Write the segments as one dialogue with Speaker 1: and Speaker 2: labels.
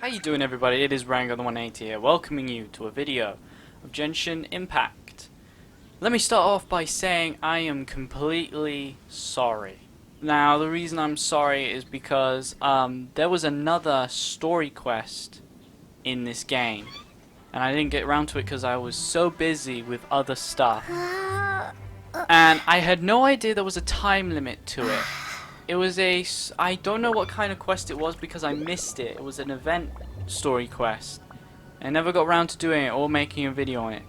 Speaker 1: How you doing, everybody? It is RANGO the 180 here, welcoming you to a video of Genshin Impact. Let me start off by saying I am completely sorry. Now, the reason I'm sorry is because there was another story quest in this game, and I didn't get around to it because I was so busy with other stuff. And I had no idea there was a time limit to it. It was I don't know what kind of quest it was because I missed it. It was an event story quest. I never got around to doing it or making a video on it.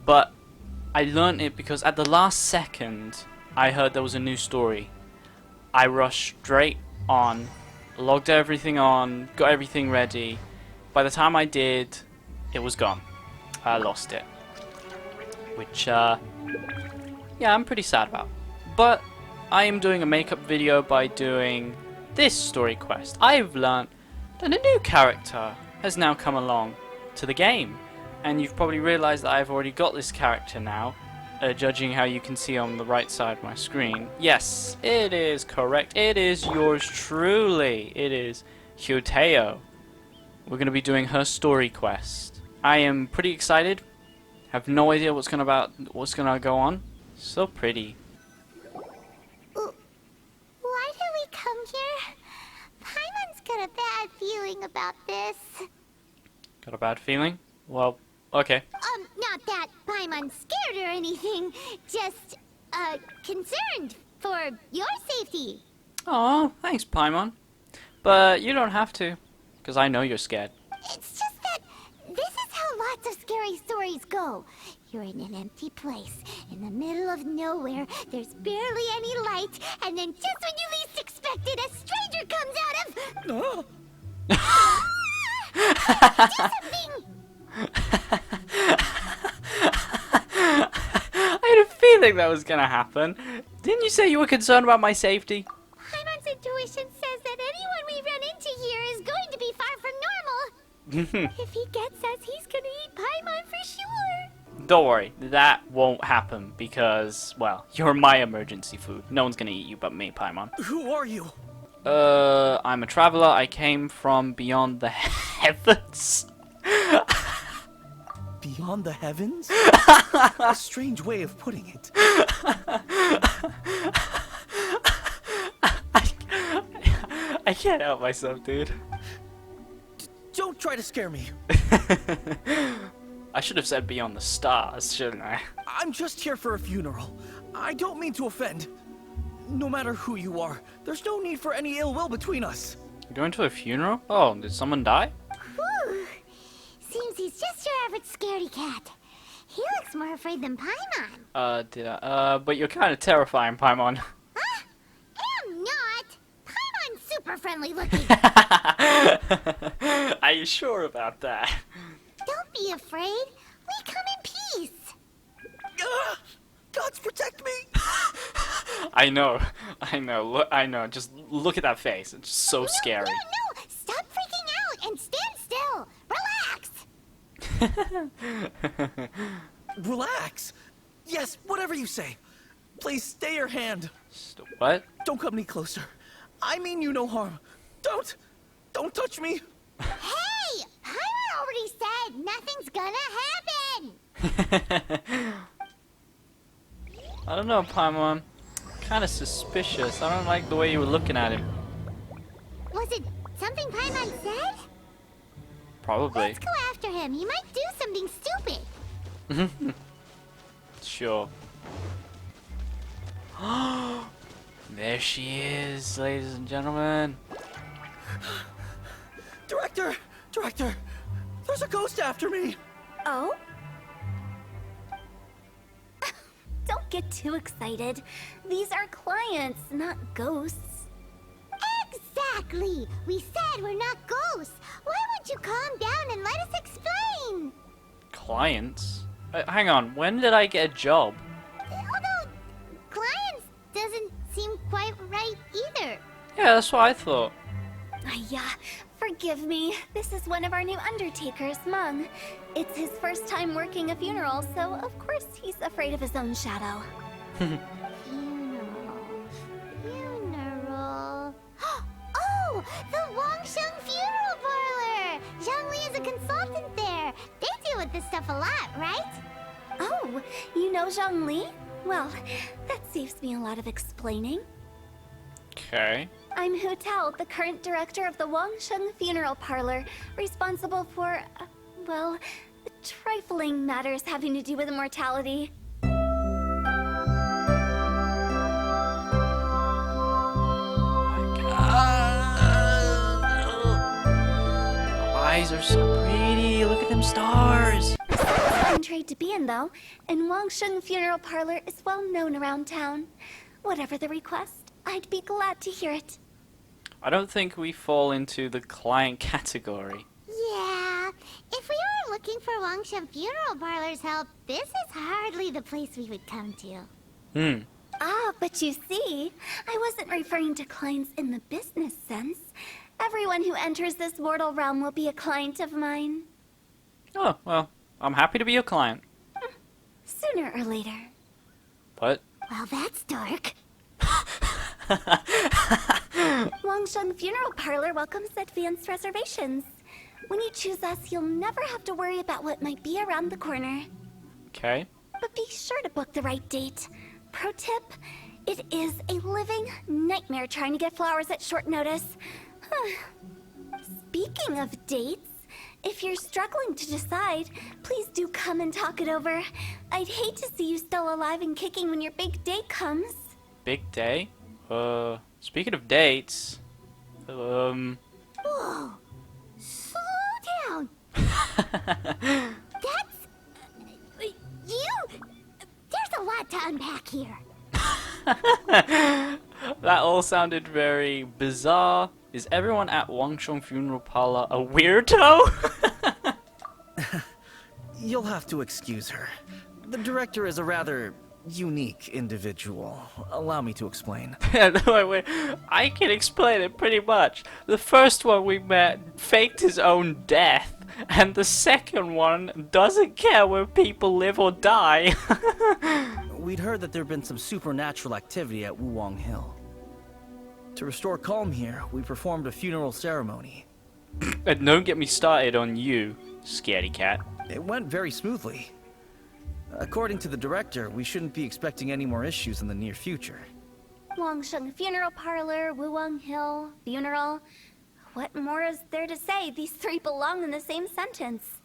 Speaker 1: But I learned it because at the last second I heard there was a new story. I rushed straight on, logged everything on, got everything ready. By the time I did, it was gone. I lost it. Which, yeah, I'm pretty sad about. But I am doing a makeup video by doing this story quest. I've learnt that a new character has now come along to the game. And you've probably realised that I've already got this character now, judging how you can see on the right side of my screen. Yes, it is correct. It is yours truly. It is Hu Tao. We're going to be doing her story quest. I am pretty excited. Have no idea what's gonna go on. So pretty.
Speaker 2: Why did we come here? Paimon's got a bad feeling about this.
Speaker 1: Got a bad feeling? Well, okay.
Speaker 2: Not that Paimon's scared or anything. Just, concerned for your safety.
Speaker 1: Oh, thanks, Paimon. But you don't have to, because I know you're scared.
Speaker 2: It's just that this is how lots of scary stories go. You're in an empty place, in the middle of nowhere, there's barely any light, and then just when you least expect it, a stranger comes out of... Do something!
Speaker 1: I had a feeling that was gonna happen. Didn't you say you were concerned about my safety?
Speaker 2: Paimon's intuition says that anyone we run into here is going to be far from normal. If he gets us, he's gonna eat Paimon for sure.
Speaker 1: Don't worry, that won't happen because, well, you're my emergency food. No one's gonna eat you but me, Paimon.
Speaker 3: Who are you?
Speaker 1: I'm a traveler. I came from beyond the heavens.
Speaker 3: Beyond the heavens? A strange way of putting it.
Speaker 1: I can't help myself, dude.
Speaker 3: Don't try to scare me.
Speaker 1: I should have said beyond the stars, shouldn't I?
Speaker 3: I'm just here for a funeral. I don't mean to offend. No matter who you are, there's no need for any ill will between us.
Speaker 1: You're going to a funeral? Oh, did someone die?
Speaker 2: Whew. Seems he's just your average scaredy cat. He looks more afraid than Paimon.
Speaker 1: But you're kind of terrifying, Paimon.
Speaker 2: Huh? I'm not. Paimon's super friendly looking.
Speaker 1: Are you sure about that?
Speaker 2: Don't be afraid. We come in peace.
Speaker 3: Gods protect me!
Speaker 1: I know. Look, I know. Just look at that face. It's so scary.
Speaker 2: No. Stop freaking out and stand still. Relax.
Speaker 3: Relax. Yes, whatever you say. Please stay your hand.
Speaker 1: What?
Speaker 3: Don't come any closer. I mean you no harm. Don't touch me.
Speaker 2: Hey, Paimon already said nothing's gonna happen.
Speaker 1: I don't know, Paimon. Kind of suspicious. I don't like the way you were looking at him.
Speaker 2: Was it something Paimon said?
Speaker 1: Probably.
Speaker 2: Let's go after him. He might do something stupid.
Speaker 1: Sure. There she is, ladies and gentlemen.
Speaker 3: Director! There's a ghost after me!
Speaker 4: Oh? Don't get too excited. These are clients, not ghosts.
Speaker 2: Exactly. We said we're not ghosts. Why won't you calm down and let us explain?
Speaker 1: Clients? Hang on, when did I get a job?
Speaker 2: Although, clients doesn't seem quite right either.
Speaker 1: Yeah, that's what I thought.
Speaker 4: Yeah, forgive me. This is one of our new undertakers, Mung. It's his first time working a funeral, so of course he's afraid of his own shadow.
Speaker 2: Funeral. Oh, the Wangsheng Funeral Parlor! this stuff a lot, right?
Speaker 4: Oh, you know Zhongli? Well, that saves me a lot of explaining.
Speaker 1: Okay.
Speaker 4: I'm Hu Tao, the current director of the Wangsheng Funeral Parlor, responsible for, well, trifling matters having to do with immortality.
Speaker 1: Eyes are so pretty. Look at them stars.
Speaker 4: Fine trade to be in, though, and Wangsheng Funeral Parlor is well known around town. Whatever the request, I'd be glad to hear it.
Speaker 1: I don't think we fall into the client category.
Speaker 2: Yeah, if we were looking for Wangshan Funeral Parlor's help, this is hardly the place we would come to.
Speaker 4: Ah, but you see, I wasn't referring to clients in the business sense. Everyone who enters this mortal realm will be a client of mine.
Speaker 1: Oh, well, I'm happy to be your client.
Speaker 4: Sooner or later.
Speaker 1: But
Speaker 2: Well, that's dark.
Speaker 4: Wangsheng Funeral Parlor welcomes advanced reservations. When you choose us, you'll never have to worry about what might be around the corner.
Speaker 1: okay.
Speaker 4: But be sure to book the right date. Pro tip, it is a living nightmare trying to get flowers at short notice. Speaking of dates, if you're struggling to decide, please do come and talk it over. I'd hate to see you still alive and kicking when your big day comes.
Speaker 1: Big day? Speaking of dates,
Speaker 2: Whoa! Slow down! That's... you... There's a lot to unpack here.
Speaker 1: that all sounded very bizarre. Is everyone at Wangsheng Funeral Parlor a weirdo?
Speaker 3: You'll have to excuse her. The director is a rather unique individual. Allow me to explain.
Speaker 1: Wait. I can explain it pretty much. The first one we met faked his own death, and the second one doesn't care where people live or die.
Speaker 3: We'd heard that there'd been some supernatural activity at Wuwang Hill. To restore calm here, we performed a funeral ceremony.
Speaker 1: And don't get me started on you, scaredy cat.
Speaker 3: It went very smoothly. According to the director, we shouldn't be expecting any more issues in the near future.
Speaker 4: Wangsheng Funeral Parlor, Wuwang Hill, funeral. What more is there to say? These three belong in the same sentence.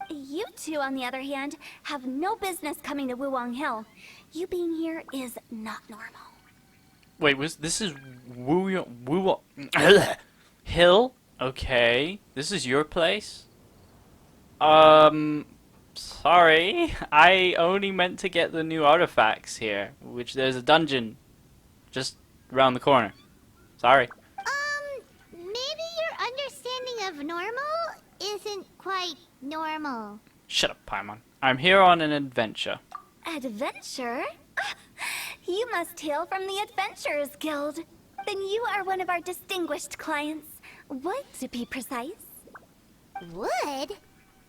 Speaker 4: You two, on the other hand, have no business coming to Wuwang Hill. You being here is not normal.
Speaker 1: Wait, this is Wu Hill? Okay. This is your place? Sorry. I only meant to get the new artifacts here, which there's a dungeon just around the corner. Sorry.
Speaker 2: Maybe your understanding of normal isn't quite normal.
Speaker 1: Shut up, Paimon. I'm here on an adventure.
Speaker 4: Adventure? You must hail from the Adventurers Guild. Then you are one of our distinguished clients. Wood, to be precise.
Speaker 2: Wood?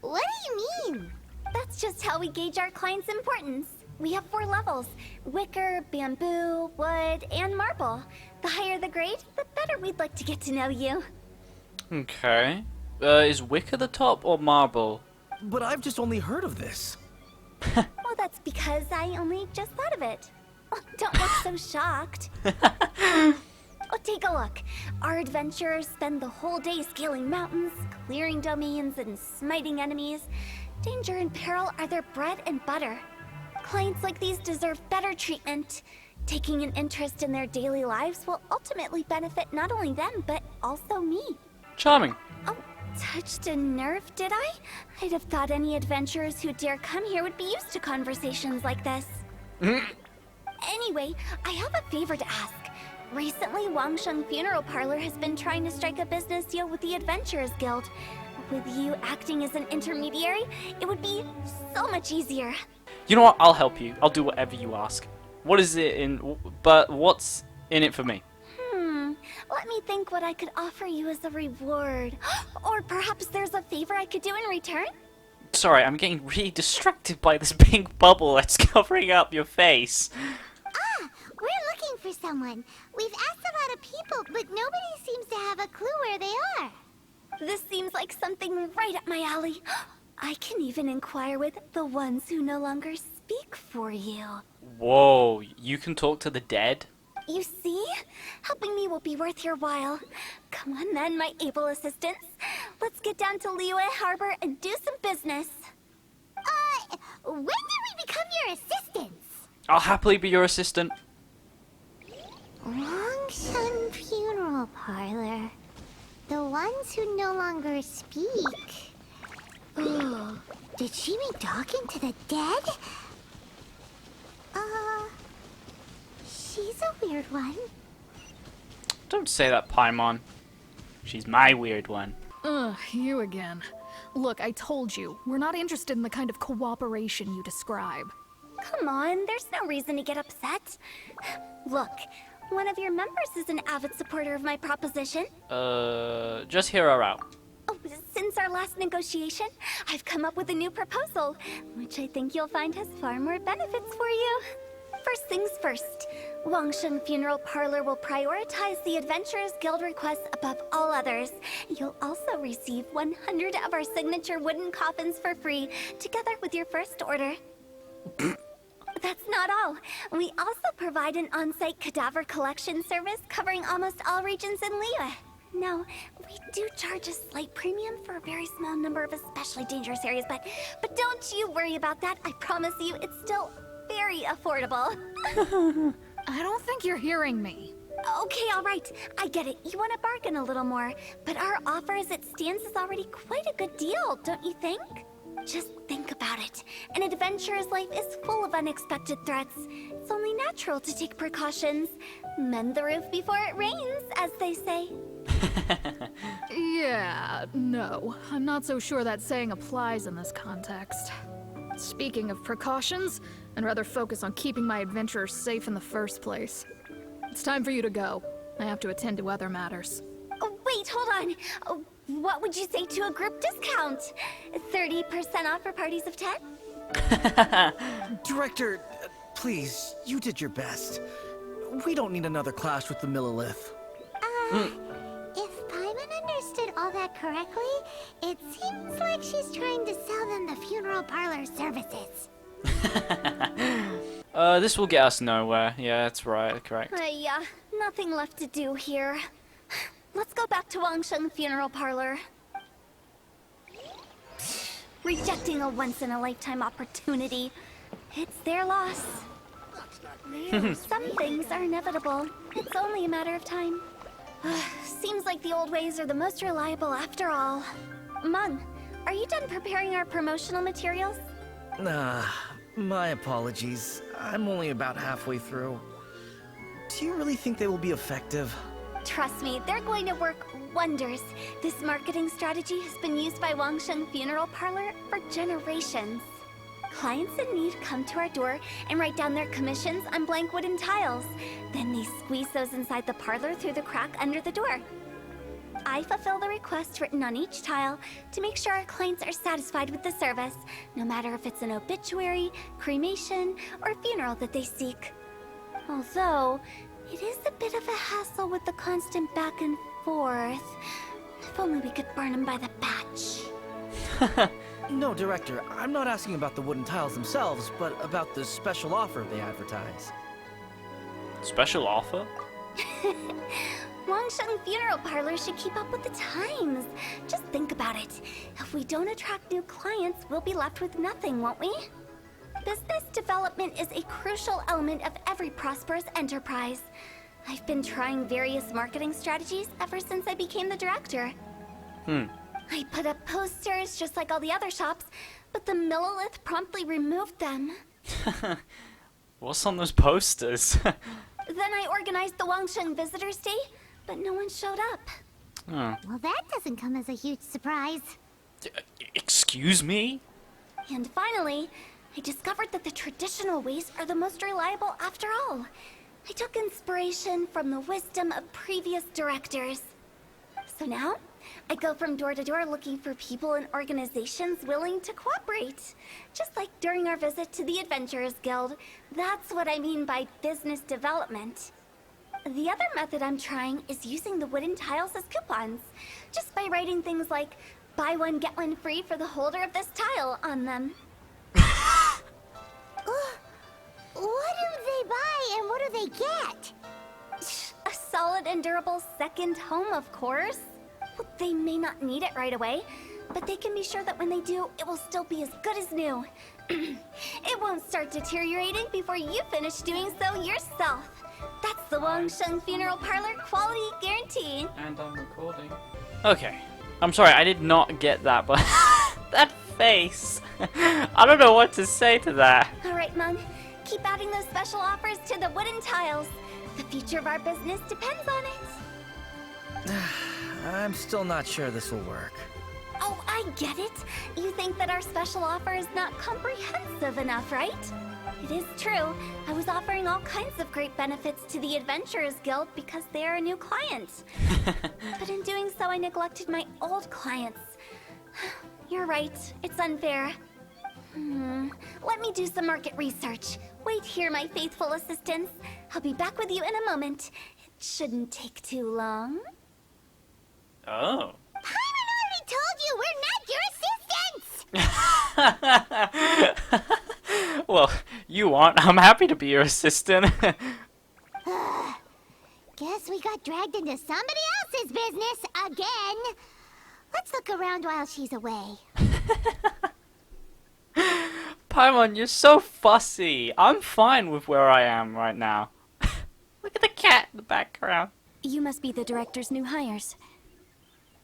Speaker 2: What do you mean?
Speaker 4: That's just how we gauge our clients' importance. We have 4 levels: wicker, bamboo, wood, and marble. The higher the grade, the better we'd like to get to know you.
Speaker 1: Okay. Is wicker the top or marble?
Speaker 3: But I've just only heard of this.
Speaker 4: Well, that's because I only just thought of it. Oh, don't look so shocked. Oh, take a look. Our adventurers spend the whole day scaling mountains, clearing domains, and smiting enemies. Danger and peril are their bread and butter. Clients like these deserve better treatment. Taking an interest in their daily lives will ultimately benefit not only them, but also me.
Speaker 1: Charming.
Speaker 4: Oh, touched a nerve, did I? I'd have thought any adventurers who dare come here would be used to conversations like this. Anyway, I have a favor to ask. Recently, Wangsheng Funeral Parlor has been trying to strike a business deal with the Adventurers Guild. With you acting as an intermediary, it would be so much easier.
Speaker 1: You know what? I'll help you. I'll do whatever you ask. What is it in... But what's in it for me?
Speaker 4: Let me think what I could offer you as a reward. Or perhaps there's a favor I could do in return?
Speaker 1: Sorry, I'm getting really distracted by this pink bubble that's covering up your face.
Speaker 2: We're looking for someone. We've asked a lot of people, but nobody seems to have a clue where they are.
Speaker 4: This seems like something right up my alley. I can even inquire with the ones who no longer speak for you.
Speaker 1: Whoa, you can talk to the dead?
Speaker 4: You see? Helping me will be worth your while. Come on then, my able assistants. Let's get down to Liyue Harbor and do some business.
Speaker 2: When did we become your assistants?
Speaker 1: I'll happily be your assistant.
Speaker 2: Longshan Funeral Parlor. The ones who no longer speak. Ooh, did she mean talking to the dead? She's a weird one.
Speaker 1: Don't say that, Paimon. She's my weird one.
Speaker 5: Ugh, you again. Look, I told you, we're not interested in the kind of cooperation you describe.
Speaker 4: Come on, there's no reason to get upset. Look, one of your members is an avid supporter of my proposition.
Speaker 1: Just hear her out.
Speaker 4: Oh, since our last negotiation, I've come up with a new proposal, which I think you'll find has far more benefits for you. First things first, Wangshen Funeral Parlor will prioritize the Adventurers Guild requests above all others. You'll also receive 100 of our signature wooden coffins for free, together with your first order. That's not all. We also provide an on-site cadaver collection service covering almost all regions in Liyue. Now, we do charge a slight premium for a very small number of especially dangerous areas, but don't you worry about that. I promise you, it's still very affordable.
Speaker 5: I don't think you're hearing me.
Speaker 4: Okay, all right. I get it. You want to bargain a little more, but our offer as it stands is already quite a good deal, don't you think? Just think about it. An adventurer's life is full of unexpected threats. It's only natural to take precautions. Mend the roof before it rains, as they say.
Speaker 5: Yeah, no. I'm not so sure that saying applies in this context. Speaking of precautions, I'd rather focus on keeping my adventurers safe in the first place. It's time for you to go. I have to attend to other matters.
Speaker 4: Oh, wait, hold on. Oh, what would you say to a group discount? 30% off for parties of 10?
Speaker 3: Director, please, you did your best. We don't need another clash with the Millilith.
Speaker 2: If Paimon understood all that correctly, it seems like she's trying to sell them the funeral parlor services.
Speaker 1: This will get us nowhere. Yeah, that's right, correct.
Speaker 4: Yeah, nothing left to do here. Let's go back to Wangshen Funeral Parlor. Rejecting a once-in-a-lifetime opportunity. It's their loss. Some things are inevitable. It's only a matter of time. Seems like the old ways are the most reliable after all. Mung, are you done preparing our promotional materials?
Speaker 3: My apologies. I'm only about halfway through. Do you really think they will be effective?
Speaker 4: Trust me, they're going to work wonders. This marketing strategy has been used by Wangshen Funeral Parlor for generations. Clients in need come to our door and write down their commissions on blank wooden tiles. Then they squeeze those inside the parlor through the crack under the door. I fulfill the requests written on each tile to make sure our clients are satisfied with the service, no matter if it's an obituary, cremation, or funeral that they seek. Although, it is a bit of a hassle with the constant back and forth. If only we could burn them by the batch.
Speaker 3: No, Director, I'm not asking about the wooden tiles themselves, but about the special offer they advertise.
Speaker 1: Special offer?
Speaker 4: Wangshen Funeral Parlor should keep up with the times. Just think about it. If we don't attract new clients, we'll be left with nothing, won't we? Business development is a crucial element of every prosperous enterprise. I've been trying various marketing strategies ever since I became the director. I put up posters just like all the other shops, but the Millilith promptly removed them.
Speaker 1: What's on those posters?
Speaker 4: Then I organized the Wangshen Visitors Day, but no one showed up.
Speaker 1: Oh.
Speaker 2: Well, that doesn't come as a huge surprise.
Speaker 1: Excuse me?
Speaker 4: And finally, I discovered that the traditional ways are the most reliable after all. I took inspiration from the wisdom of previous directors. So now, I go from door to door looking for people and organizations willing to cooperate. Just like during our visit to the Adventurers Guild. That's what I mean by business development. The other method I'm trying is using the wooden tiles as coupons. Just by writing things like, Buy one, get one free for the holder of this tile on them.
Speaker 2: What do they buy and what do they get?
Speaker 4: A solid and durable second home, of course. Well, they may not need it right away, but they can be sure that when they do, it will still be as good as new. It won't start deteriorating before you finish doing so yourself. That's the Wangsheng Funeral Parlor quality guarantee.
Speaker 1: And I'm recording. Okay. I'm sorry, I did not get that, but that face. I don't know what to say to that.
Speaker 4: Alright, Mung. Keep adding those special offers to the wooden tiles. The future of our business depends on it.
Speaker 3: I'm still not sure this will work.
Speaker 4: Oh, I get it. You think that our special offer is not comprehensive enough, right? It is true. I was offering all kinds of great benefits to the Adventurers Guild because they are a new client. But in doing so, I neglected my old clients. You're right. It's unfair. Let me do some market research. Wait here, my faithful assistants. I'll be back with you in a moment. It shouldn't take too long.
Speaker 1: Oh.
Speaker 2: Paimon already told you we're not your assistants!
Speaker 1: Well, you aren't. I'm happy to be your assistant.
Speaker 2: Guess we got dragged into somebody else's business again. Let's look around while she's away.
Speaker 1: Paimon, you're so fussy. I'm fine with where I am right now. Look at the cat in the background.
Speaker 4: You must be the director's new hires.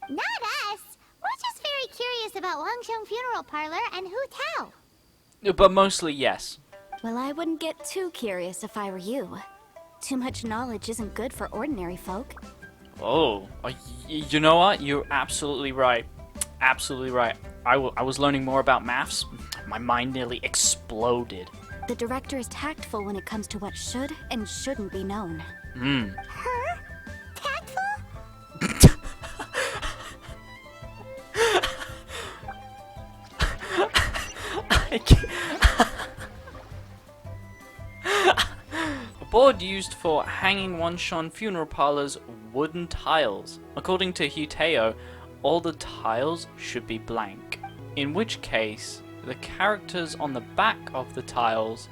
Speaker 2: Not us. We're just very curious about Wangsheng Funeral Parlor and Hu Tao.
Speaker 1: But mostly yes.
Speaker 4: Well, I wouldn't get too curious if I were you. Too much knowledge isn't good for ordinary folk.
Speaker 1: Oh, you know what? You're absolutely right. Absolutely right. I was learning more about maths. My mind nearly exploded.
Speaker 4: The director is tactful when it comes to what should and shouldn't be known.
Speaker 2: Her? Tactful?
Speaker 1: A board used for hanging Wangsheng Funeral Parlor's wooden tiles. According to Hu Tao, all the tiles should be blank. In which case, the characters on the back of the tiles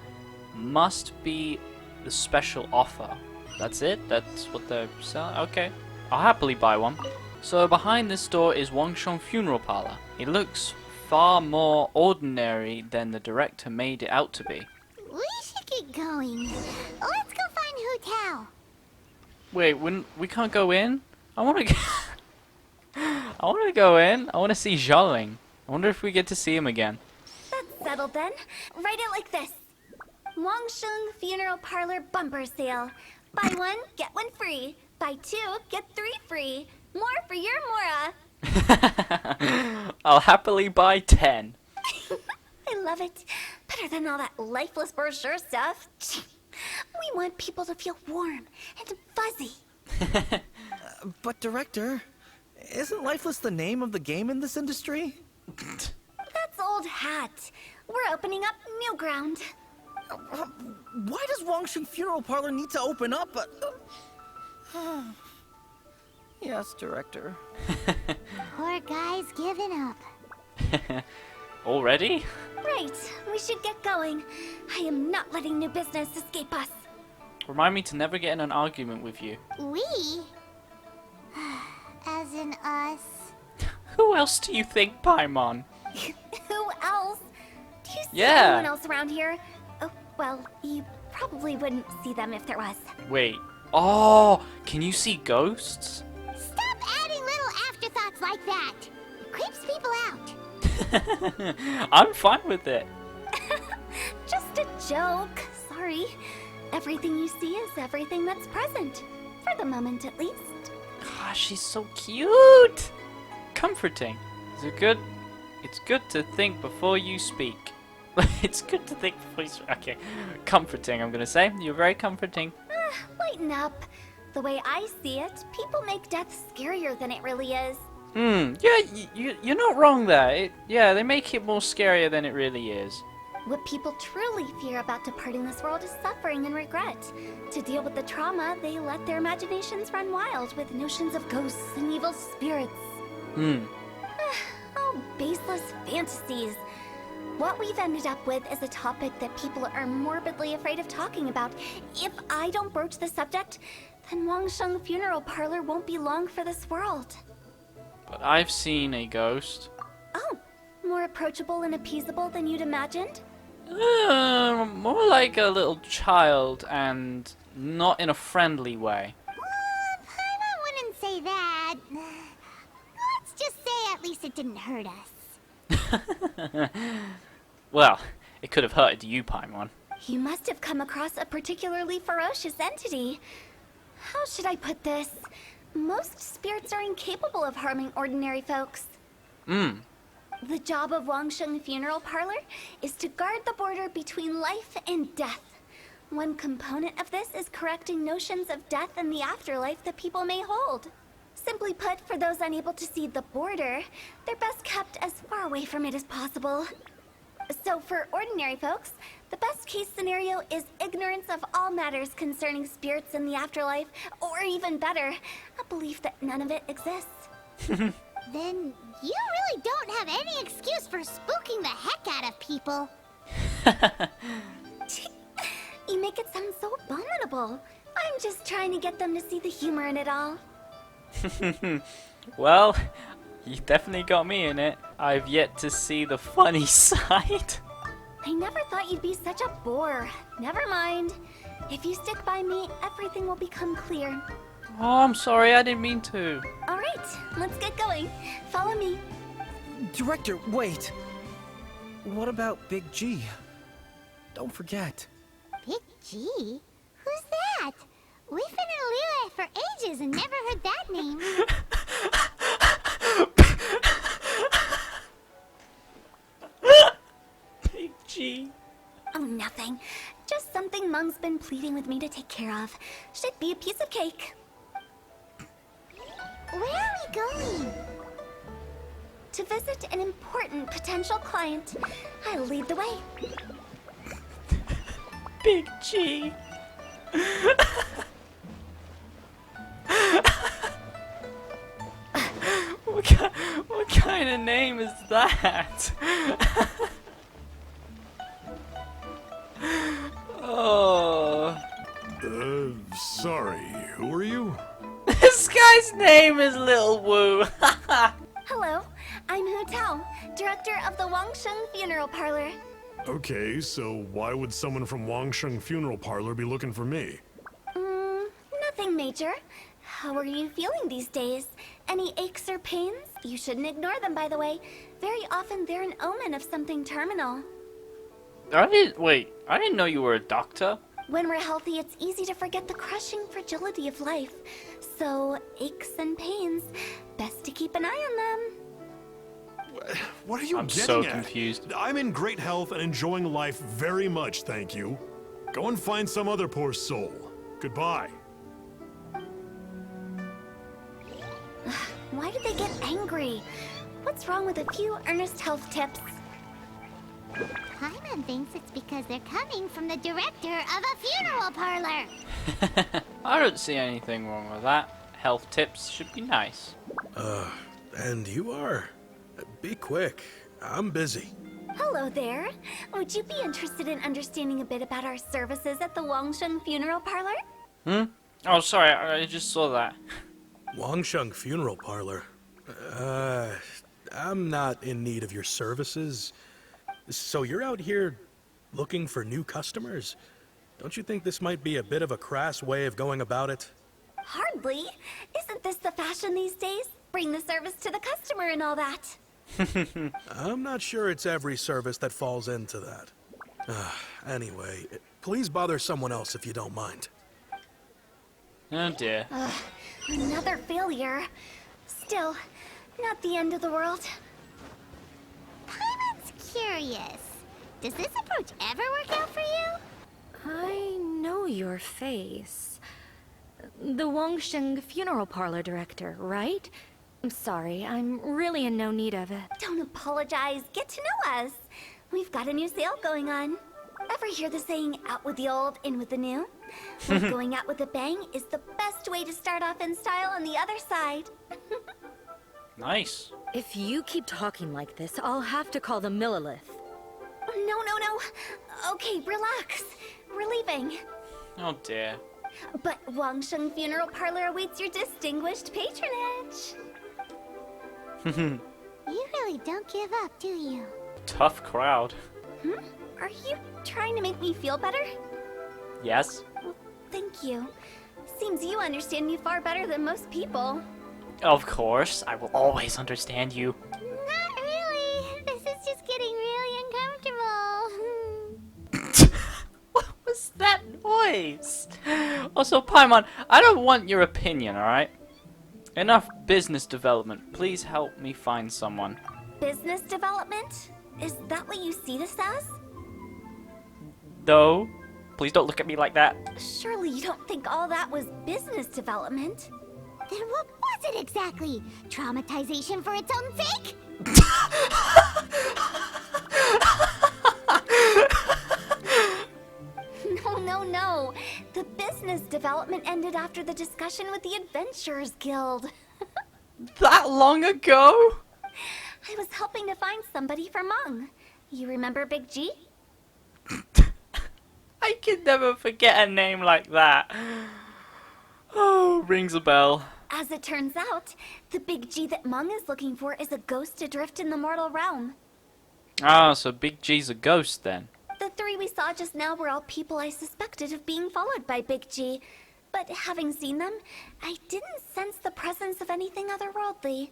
Speaker 1: must be the special offer. That's it? That's what they're selling? Okay. I'll happily buy one. So behind this door is Wangsheng Funeral Parlor. It looks far more ordinary than the director made it out to be.
Speaker 2: We should get going. Let's go find Hu Tao.
Speaker 1: Wait, we can't go in? I want to I want to go in. I want to see Xiaoling. I wonder if we get to see him again.
Speaker 4: That's settled then. Write it like this. Wangsheng Funeral Parlor bumper sale. Buy one, get one free. Buy two, get three free. More for your Mora.
Speaker 1: I'll happily buy 10.
Speaker 4: I love it. Better than all that lifeless brochure stuff. We want people to feel warm and fuzzy.
Speaker 3: But Director, isn't Lifeless the name of the game in this industry?
Speaker 4: That's old hat. We're opening up new ground.
Speaker 3: Why does Wangsheng Funeral Parlor need to open up? Yes, Director.
Speaker 2: Poor guy's given up.
Speaker 1: Already?
Speaker 4: Right, we should get going. I am not letting new business escape us.
Speaker 1: Remind me to never get in an argument with you.
Speaker 2: We? As in us.
Speaker 1: Who else do you think, Paimon?
Speaker 4: Who else? Do you see
Speaker 1: Yeah.
Speaker 4: anyone else around here? Oh, well, you probably wouldn't see them if there was.
Speaker 1: Wait. Oh, can you see ghosts?
Speaker 2: Stop adding little afterthoughts like that. It creeps people out.
Speaker 1: I'm fine with it.
Speaker 4: Just a joke. Sorry. Everything you see is everything that's present. For the moment, at least.
Speaker 1: Gosh, she's so cute. Comforting. Is it good? It's good to think before you speak. It's good to think before you speak. Okay. Comforting, I'm gonna say. You're very comforting.
Speaker 4: Lighten up. The way I see it, people make death scarier than it really is.
Speaker 1: Yeah, you're not wrong there. Yeah, they make it more scarier than it really is.
Speaker 4: What people truly fear about departing this world is suffering and regret. To deal with the trauma, they let their imaginations run wild with notions of ghosts and evil spirits. baseless fantasies. What we've ended up with is a topic that people are morbidly afraid of talking about. If I don't broach the subject, then Wangsheng Funeral Parlor won't be long for this world.
Speaker 1: But I've seen a ghost.
Speaker 4: Oh, more approachable and appeasable than you'd imagined?
Speaker 1: More like a little child, and not in a friendly way.
Speaker 2: I wouldn't say that. Let's just say at least it didn't hurt us.
Speaker 1: Well, it could have hurted you, Paimon.
Speaker 4: You must have come across a particularly ferocious entity. How should I put this? Most spirits are incapable of harming ordinary folks. The job of Wangsheng Funeral Parlor is to guard the border between life and death. One component of this is correcting notions of death and the afterlife that people may hold. Simply put, for those unable to see the border, they're best kept as far away from it as possible. So for ordinary folks, the best case scenario is ignorance of all matters concerning spirits in the afterlife, or even better, a belief that none of it exists.
Speaker 2: Then you really don't have any excuse for spooking the heck out of people.
Speaker 4: You make it sound so abominable. I'm just trying to get them to see the humor in it all.
Speaker 1: Well, you definitely got me in it. I've yet to see the funny side.
Speaker 4: I never thought you'd be such a bore. Never mind. If you stick by me, everything will become clear.
Speaker 1: Oh, I'm sorry, I didn't mean to.
Speaker 4: All right, let's get going. Follow me.
Speaker 3: Director, wait! What about Big G? Don't forget.
Speaker 2: Big G? Who's that? We've been in Liyue for ages and never heard that name.
Speaker 1: Big G.
Speaker 4: Oh, nothing. Just something Mom's been pleading with me to take care of. Should be a piece of cake.
Speaker 2: Where are we going?
Speaker 4: To visit an important potential client. I'll lead the way.
Speaker 1: Big G. What kind of name is that? Oh.
Speaker 6: Sorry, who are you?
Speaker 1: This guy's name is Little Wu.
Speaker 4: Hello, I'm Hu Tao, director of the Wangsheng Funeral Parlor.
Speaker 6: Okay, so why would someone from Wangsheng Funeral Parlor be looking for me?
Speaker 4: Nothing major. How are you feeling these days? Any aches or pains? You shouldn't ignore them, by the way. Very often they're an omen of something terminal.
Speaker 1: I didn't know you were a doctor.
Speaker 4: When we're healthy, it's easy to forget the crushing fragility of life. So, aches and pains, best to keep an eye on them.
Speaker 6: What are you
Speaker 1: I'm
Speaker 6: getting
Speaker 1: so
Speaker 6: at?
Speaker 1: confused.
Speaker 6: I'm in great health and enjoying life very much, thank you. Go and find some other poor soul. Goodbye.
Speaker 4: Why do they get angry? What's wrong with a few earnest health tips?
Speaker 2: Paimon thinks it's because they're coming from the director of a funeral parlor.
Speaker 1: I don't see anything wrong with that. Health tips should be nice.
Speaker 7: And you are? Be quick. I'm busy.
Speaker 4: Hello there. Would you be interested in understanding a bit about our services at the Wangsheng Funeral Parlor?
Speaker 1: Oh, sorry, I just saw that.
Speaker 7: Wangsheng Funeral Parlor. I'm not in need of your services. So you're out here looking for new customers? Don't you think this might be a bit of a crass way of going about it?
Speaker 4: Hardly. Isn't this the fashion these days? Bring the service to the customer and all that.
Speaker 7: I'm not sure it's every service that falls into that. Anyway, please bother someone else if you don't mind.
Speaker 1: Oh dear.
Speaker 4: Another failure. Still, not the end of the world.
Speaker 2: Paimon's curious. Does this approach ever work out for you?
Speaker 8: I know your face. The Wangsheng Funeral Parlor director, right? I'm sorry, I'm really in no need of it.
Speaker 4: Don't apologize. Get to know us. We've got a new sale going on. Ever hear the saying, out with the old, in with the new? Well, going out with a bang is the best way to start off in style on the other side.
Speaker 1: Nice.
Speaker 8: If you keep talking like this, I'll have to call the Millilith.
Speaker 4: No, no, no. Okay, relax. We're leaving.
Speaker 1: Oh dear.
Speaker 4: But Wangsheng Funeral Parlor awaits your distinguished patronage.
Speaker 2: You really don't give up, do you?
Speaker 1: Tough crowd.
Speaker 4: Are you trying to make me feel better?
Speaker 1: Yes.
Speaker 4: Well, thank you. Seems you understand me far better than most people.
Speaker 1: Of course, I will always understand you.
Speaker 2: Not really. This is just getting really uncomfortable.
Speaker 1: What was that noise? Also, Paimon, I don't want your opinion, alright? Enough business development. Please help me find someone.
Speaker 4: Business development? Is that what you see this as?
Speaker 1: No. Please don't look at me like that.
Speaker 4: Surely you don't think all that was business development?
Speaker 2: Then what was it exactly? Traumatization for its own sake?
Speaker 4: No, no, no. The business development ended after the discussion with the Adventurers Guild.
Speaker 1: That long ago?
Speaker 4: I was helping to find somebody for Mung. You remember Big G?
Speaker 1: I can never forget a name like that. Oh, rings a bell.
Speaker 4: As it turns out, the Big G that Mung is looking for is a ghost adrift in the mortal realm.
Speaker 1: Ah, so Big G's a ghost then.
Speaker 4: The three we saw just now were all people I suspected of being followed by Big G. But having seen them, I didn't sense the presence of anything otherworldly.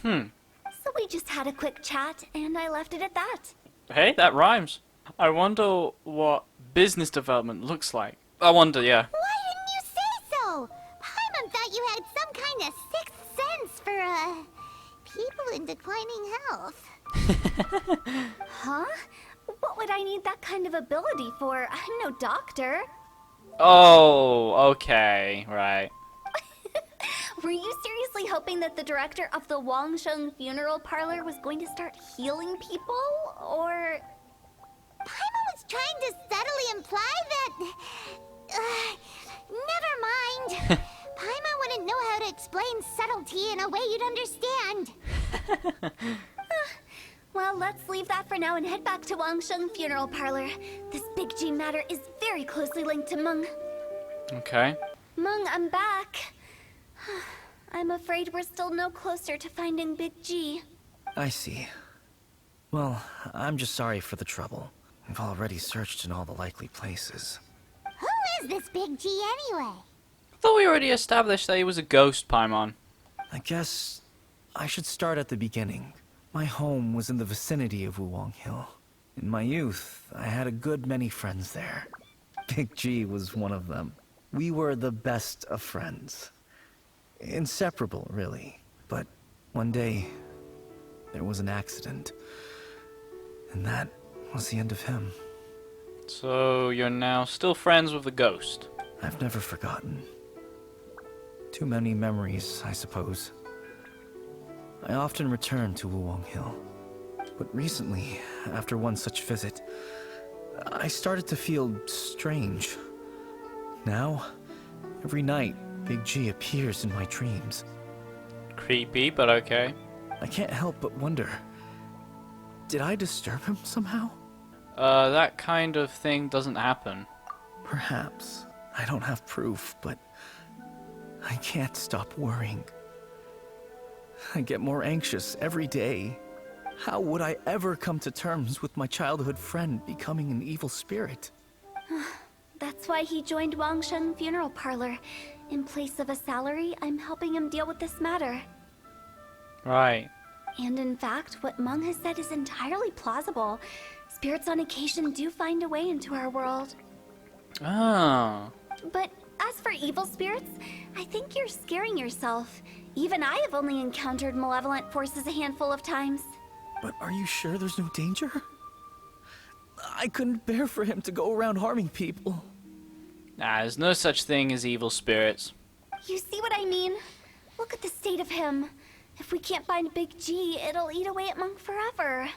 Speaker 4: So we just had a quick chat, and I left it at that.
Speaker 1: Hey, that rhymes. I wonder what business development looks like. I wonder, yeah.
Speaker 2: Why didn't you say so? Paimon thought you had some kind of sixth sense for, people in declining health.
Speaker 4: Huh? What would I need that kind of ability for? I'm no doctor.
Speaker 1: Oh, okay, right.
Speaker 4: Were you seriously hoping that the director of the Wangsheng Funeral Parlor was going to start healing people? Or...
Speaker 2: Paimon was trying to subtly imply that... never mind. Paimon wouldn't know how to explain subtlety in a way you'd understand.
Speaker 4: Well, let's leave that for now and head back to Wangsheng Funeral Parlor. This Big G matter is very closely linked to Mung.
Speaker 1: Okay.
Speaker 4: Mung, I'm back. I'm afraid we're still no closer to finding Big G.
Speaker 3: I see. Well, I'm just sorry for the trouble. We've already searched in all the likely places.
Speaker 2: Who is this Big G anyway?
Speaker 1: I thought we already established that he was a ghost, Paimon.
Speaker 3: I guess I should start at the beginning. My home was in the vicinity of Wuwang Hill. In my youth, I had a good many friends there. Big G was one of them. We were the best of friends. Inseparable, really. But one day, there was an accident. And that was the end of him.
Speaker 1: So you're now still friends with the ghost.
Speaker 3: I've never forgotten. Too many memories, I suppose. I often return to Wuwang Hill. But recently, after one such visit, I started to feel strange. Now, every night, Big G appears in my dreams.
Speaker 1: Creepy, but okay.
Speaker 3: I can't help but wonder, did I disturb him somehow?
Speaker 1: That kind of thing doesn't happen.
Speaker 3: Perhaps. I don't have proof, but I can't stop worrying. I get more anxious every day. How would I ever come to terms with my childhood friend becoming an evil spirit?
Speaker 4: That's why he joined Wangsheng Funeral Parlor. In place of a salary, I'm helping him deal with this matter.
Speaker 1: Right.
Speaker 4: And in fact, what Mung has said is entirely plausible. Spirits on occasion do find a way into our world.
Speaker 1: Oh.
Speaker 4: But as for evil spirits, I think you're scaring yourself. Even I have only encountered malevolent forces a handful of times.
Speaker 3: But are you sure there's no danger? I couldn't bear for him to go around harming people.
Speaker 1: Nah, there's no such thing as evil spirits.
Speaker 4: You see what I mean? Look at the state of him. If we can't find Big G, it'll eat away at Mung forever.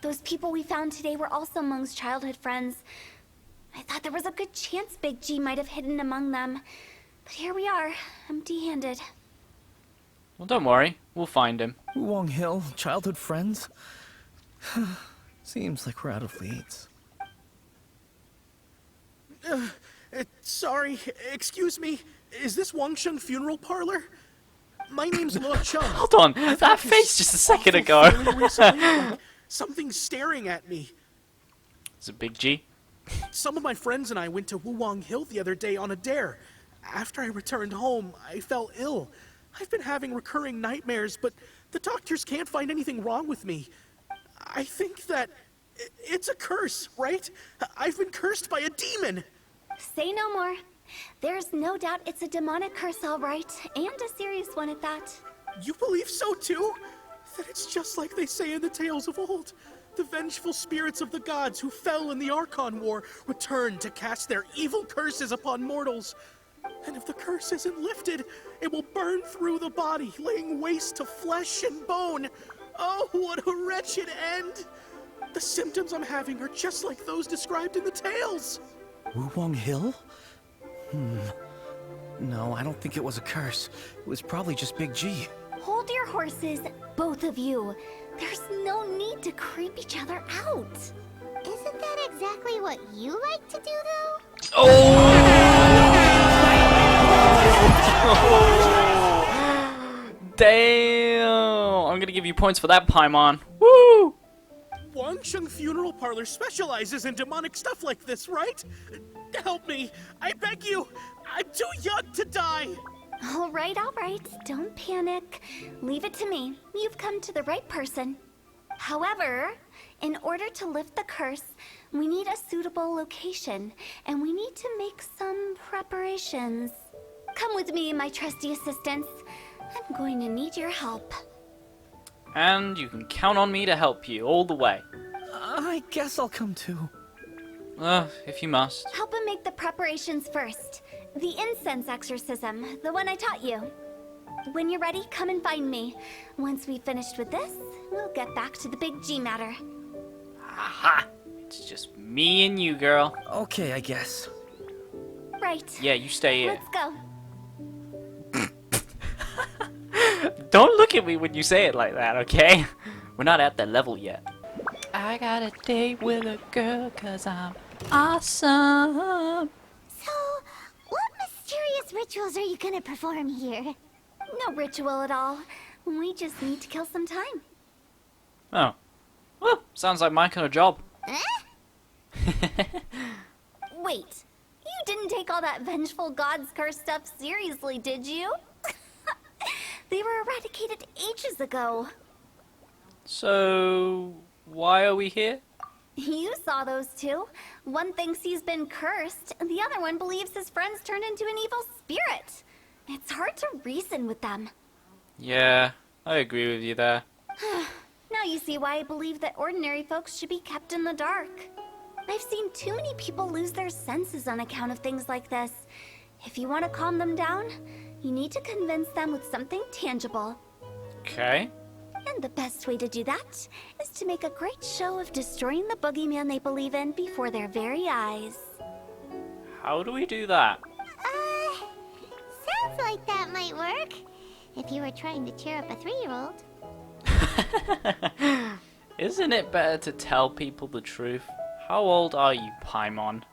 Speaker 4: Those people we found today were also Mung's childhood friends. I thought there was a good chance Big G might have hidden among them. But here we are, empty-handed.
Speaker 1: Well, don't worry. We'll find him.
Speaker 3: Wuwang Hill, childhood friends? Seems like we're out of leads.
Speaker 7: Sorry, excuse me. Is this Wangsheng Funeral Parlor? My name's Lo Chung.
Speaker 1: Hold on. That face just a second ago.
Speaker 7: Like something's staring at me.
Speaker 1: It's a big G.
Speaker 7: Some of my friends and I went to Wuwang Hill the other day on a dare. After I returned home, I fell ill. I've been having recurring nightmares, but the doctors can't find anything wrong with me. I think that it's a curse, right? I've been cursed by a demon.
Speaker 4: Say no more. There's no doubt it's a demonic curse, all right, and a serious one at that.
Speaker 7: You believe so too? That it's just like they say in the tales of old. The vengeful spirits of the gods who fell in the Archon War return to cast their evil curses upon mortals. And if the curse isn't lifted, it will burn through the body, laying waste to flesh and bone. Oh, what a wretched end! The symptoms I'm having are just like those described in the tales.
Speaker 3: Wuwang Hill? No, I don't think it was a curse. It was probably just Big G.
Speaker 4: Hold your horses, both of you. There's no need to creep each other out.
Speaker 2: Isn't that exactly what you like to do, though?
Speaker 1: Damn! I'm gonna give you points for that, Paimon. Woo!
Speaker 7: Wangsheng Funeral Parlor specializes in demonic stuff like this, right? Help me! I beg you! I'm too young to die!
Speaker 4: All right, don't panic. Leave it to me. You've come to the right person. However, in order to lift the curse, we need a suitable location, and we need to make some preparations. Come with me, my trusty assistants. I'm going to need your help.
Speaker 1: And you can count on me to help you all the way.
Speaker 3: I guess I'll come too.
Speaker 1: If you must.
Speaker 4: Help him make the preparations first. The incense exorcism, the one I taught you. When you're ready, come and find me. Once we've finished with this, we'll get back to the Big G matter.
Speaker 1: Aha! It's just me and you, girl.
Speaker 3: Okay, I guess.
Speaker 4: Right.
Speaker 1: Yeah, you stay here.
Speaker 4: Let's go.
Speaker 1: Don't look at me when you say it like that, okay? We're not at that level yet. I got a date with a girl 'cause I'm awesome.
Speaker 2: So, what mysterious rituals are you gonna perform here?
Speaker 4: No ritual at all. We just need to kill some time.
Speaker 1: Oh. Well, sounds like my kind of job.
Speaker 4: Wait, you didn't take all that vengeful god's curse stuff seriously, did you? They were eradicated ages ago.
Speaker 1: So, why are we here?
Speaker 4: You saw those two. One thinks he's been cursed, and the other one believes his friends turned into an evil spirit. It's hard to reason with them.
Speaker 1: Yeah, I agree with you there.
Speaker 4: Now you see why I believe that ordinary folks should be kept in the dark. I've seen too many people lose their senses on account of things like this. If you want to calm them down, you need to convince them with something tangible.
Speaker 1: Okay.
Speaker 4: And the best way to do that is to make a great show of destroying the boogeyman they believe in before their very eyes.
Speaker 1: How do we do that?
Speaker 2: Sounds like that might work. If you were trying to cheer up a 3-year-old.
Speaker 1: Isn't it better to tell people the truth? How old are you, Paimon?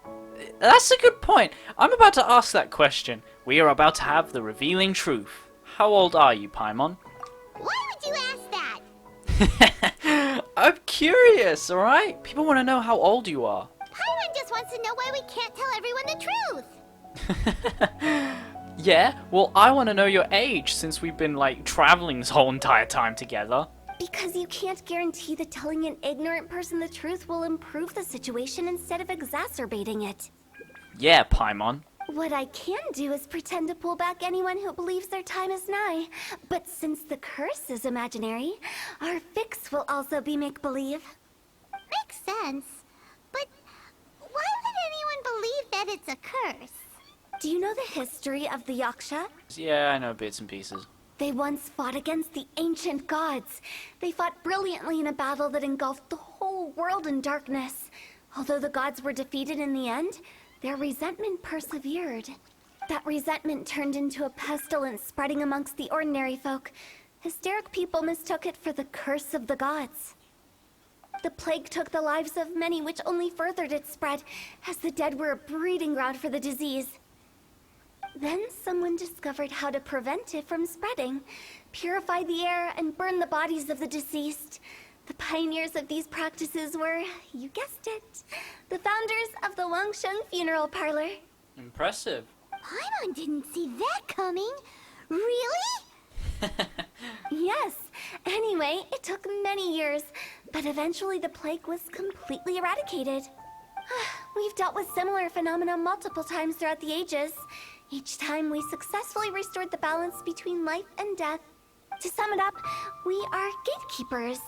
Speaker 1: That's a good point. I'm about to ask that question. We are about to have the revealing truth. How old are you, Paimon?
Speaker 2: Why would you ask that?
Speaker 1: I'm curious, alright? People want to know how old you are.
Speaker 2: Paimon just wants to know why we can't tell everyone the truth.
Speaker 1: Yeah, well, I want to know your age since we've been, like, traveling this whole entire time together.
Speaker 4: Because you can't guarantee that telling an ignorant person the truth will improve the situation instead of exacerbating it.
Speaker 1: Yeah, Paimon.
Speaker 4: What I can do is pretend to pull back anyone who believes their time is nigh. But since the curse is imaginary, our fix will also be make-believe.
Speaker 2: Makes sense. But why would anyone believe that it's a curse?
Speaker 4: Do you know the history of the Yaksha?
Speaker 1: Yeah, I know bits and pieces.
Speaker 4: They once fought against the ancient gods. They fought brilliantly in a battle that engulfed the whole world in darkness. Although the gods were defeated in the end, their resentment persevered. That resentment turned into a pestilence spreading amongst the ordinary folk, Hysteric people mistook it for the curse of the gods. The plague took the lives of many, which only furthered its spread, as the dead were a breeding ground for the disease. Then someone discovered how to prevent it from spreading, purify the air, and burn the bodies of the deceased. The pioneers of these practices were, you guessed it, the founders of the Wangsheng Funeral Parlor.
Speaker 1: Impressive.
Speaker 2: Paimon didn't see that coming. Really?
Speaker 4: Yes. Anyway, it took many years, but eventually the plague was completely eradicated. We've dealt with similar phenomena multiple times throughout the ages. Each time we successfully restored the balance between life and death. To sum it up, we are gatekeepers,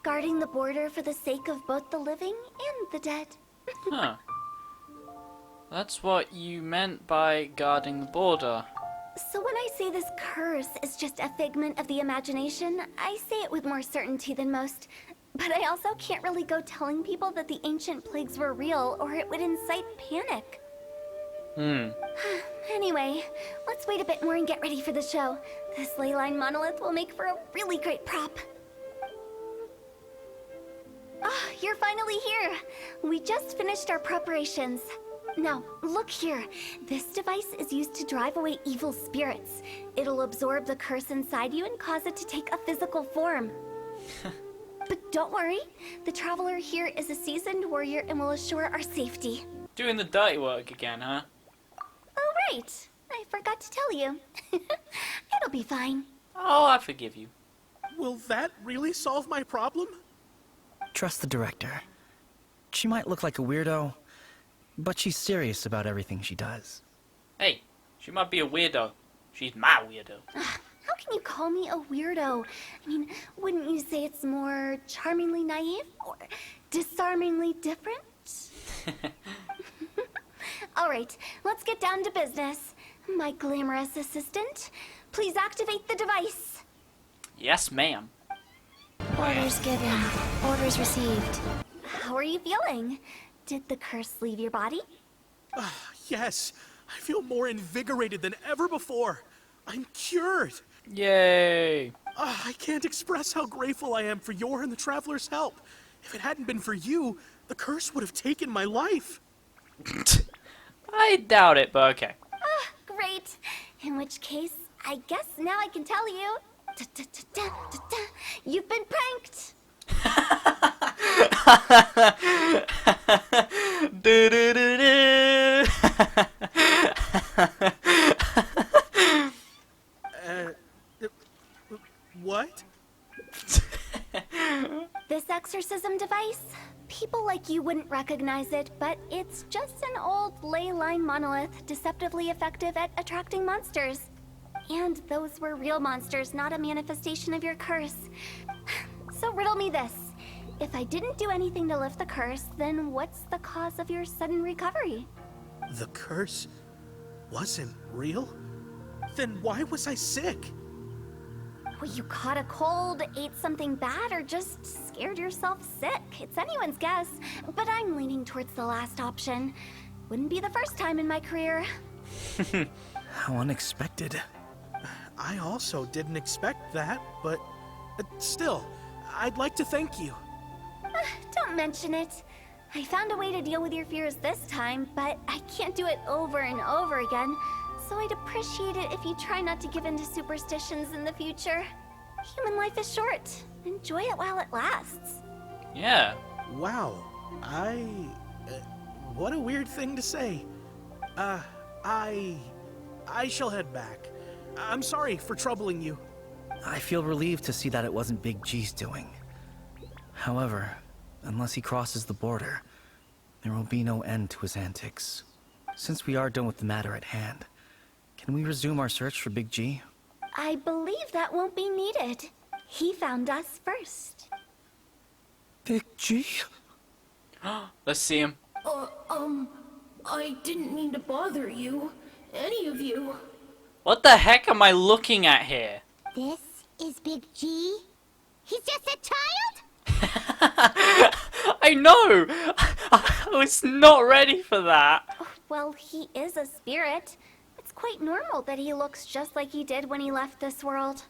Speaker 4: guarding the border for the sake of both the living and the dead.
Speaker 1: Huh. That's what you meant by guarding the border.
Speaker 4: So when I say this curse is just a figment of the imagination, I say it with more certainty than most. But I also can't really go telling people that the ancient plagues were real, or it would incite panic. Anyway, let's wait a bit more and get ready for the show. This leyline monolith will make for a really great prop. Ah, you're finally here! We just finished our preparations. Now, look here. This device is used to drive away evil spirits. It'll absorb the curse inside you and cause it to take a physical form. But don't worry, the traveler here is a seasoned warrior and will assure our safety.
Speaker 1: Doing the dirty work again, huh?
Speaker 4: Oh, right. I forgot to tell you. It'll be fine.
Speaker 1: Oh, I forgive you.
Speaker 7: Will that really solve my problem?
Speaker 3: Trust the director. She might look like a weirdo, but she's serious about everything she does.
Speaker 1: Hey, she might be a weirdo. She's my weirdo.
Speaker 4: How can you call me a weirdo? I mean, wouldn't you say it's more charmingly naive or disarmingly different? All right, let's get down to business. My glamorous assistant, please activate the device.
Speaker 1: Yes, ma'am.
Speaker 4: Orders given. Orders received. How are you feeling? Did the curse leave your body?
Speaker 7: Yes, I feel more invigorated than ever before. I'm cured.
Speaker 1: Yay.
Speaker 7: I can't express how grateful I am for your and the Traveler's help. If it hadn't been for you, the curse would have taken my life.
Speaker 1: I doubt it, but okay.
Speaker 4: Great. In which case, I guess now I can tell you. You've been pranked.
Speaker 7: What?
Speaker 4: This exorcism device? People like you wouldn't recognize it, but it's just an old ley line monolith deceptively effective at attracting monsters. And those were real monsters, not a manifestation of your curse. So riddle me this. If I didn't do anything to lift the curse, then what's the cause of your sudden recovery?
Speaker 7: The curse wasn't real? Then why was I sick?
Speaker 4: Well, you caught a cold, ate something bad, or just scared yourself sick. It's anyone's guess, but I'm leaning towards the last option. Wouldn't be the first time in my career.
Speaker 3: How unexpected.
Speaker 7: I also didn't expect that, but still, I'd like to thank you.
Speaker 4: Don't mention it. I found a way to deal with your fears this time, but I can't do it over and over again. So I'd appreciate it if you try not to give in to superstitions in the future. Human life is short. Enjoy it while it lasts.
Speaker 1: Yeah.
Speaker 7: Wow, what a weird thing to say. I shall head back. I'm sorry for troubling you.
Speaker 3: I feel relieved to see that it wasn't Big G's doing. However, unless he crosses the border, there will be no end to his antics. Since we are done with the matter at hand, can we resume our search for Big G?
Speaker 4: I believe that won't be needed. He found us first.
Speaker 3: Big G?
Speaker 1: Let's see him.
Speaker 9: I didn't mean to bother you. Any of you.
Speaker 1: What the heck am I looking at here?
Speaker 2: This is Big G? He's just a child?
Speaker 1: I know! I was not ready for that.
Speaker 4: Well, he is a spirit. It's quite normal that he looks just like he did when he left this world.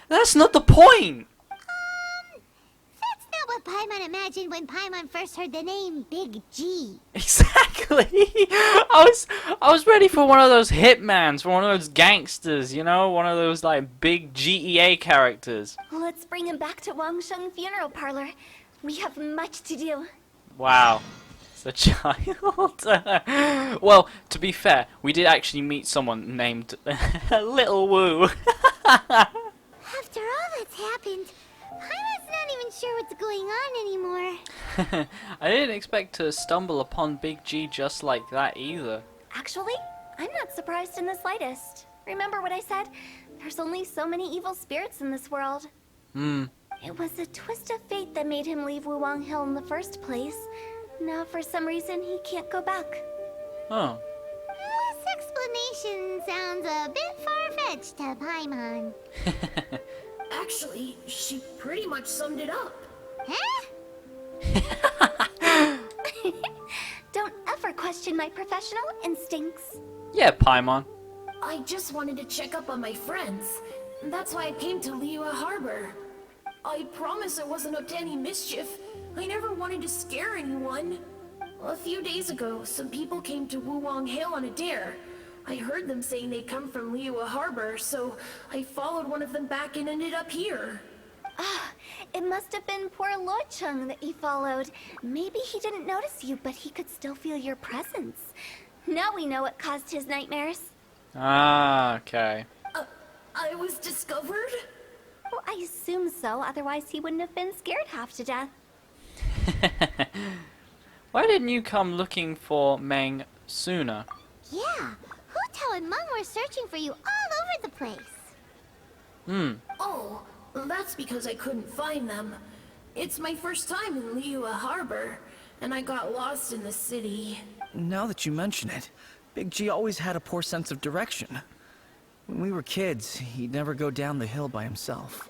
Speaker 1: That's not the point!
Speaker 2: That's not what Paimon imagined when Paimon first heard the name Big G.
Speaker 1: Exactly! I was ready for one of those hitmans, for one of those gangsters, you know? One of those, like, big GEA characters.
Speaker 4: Let's bring him back to Wangsheng Funeral Parlor. We have much to do.
Speaker 1: Wow. It's a child. Well, to be fair, we did actually meet someone named Little Wu.
Speaker 2: After all that's happened, Paimon's not even sure what's going on anymore.
Speaker 1: I didn't expect to stumble upon Big G just like that either.
Speaker 4: Actually, I'm not surprised in the slightest. Remember what I said? There's only so many evil spirits in this world. It was a twist of fate that made him leave Wuwang Hill in the first place. Now, for some reason, he can't go back.
Speaker 1: Oh.
Speaker 2: This explanation sounds a bit far-fetched to Paimon.
Speaker 9: Actually, she pretty much summed it up.
Speaker 2: Huh?
Speaker 4: Don't ever question my professional instincts.
Speaker 1: Yeah, Paimon.
Speaker 9: I just wanted to check up on my friends. That's why I came to Liyue Harbor. I promise I wasn't up to any mischief. I never wanted to scare anyone. A few days ago, some people came to Wuwang Hill on a dare. I heard them saying they'd come from Liyue Harbor, so I followed one of them back and ended up here.
Speaker 4: It must have been poor Lo Chung that you followed. Maybe he didn't notice you, but he could still feel your presence. Now we know what caused his nightmares.
Speaker 1: Ah, okay.
Speaker 9: I was discovered?
Speaker 4: Well, I assume so, otherwise he wouldn't have been scared half to death.
Speaker 1: Why didn't you come looking for Meng sooner?
Speaker 2: Yeah, Hu Tao and Meng were searching for you all over the place.
Speaker 9: Oh, that's because I couldn't find them. It's my first time in Liyue Harbor, and I got lost in the city.
Speaker 3: Now that you mention it, Big G always had a poor sense of direction. When we were kids, he'd never go down the hill by himself.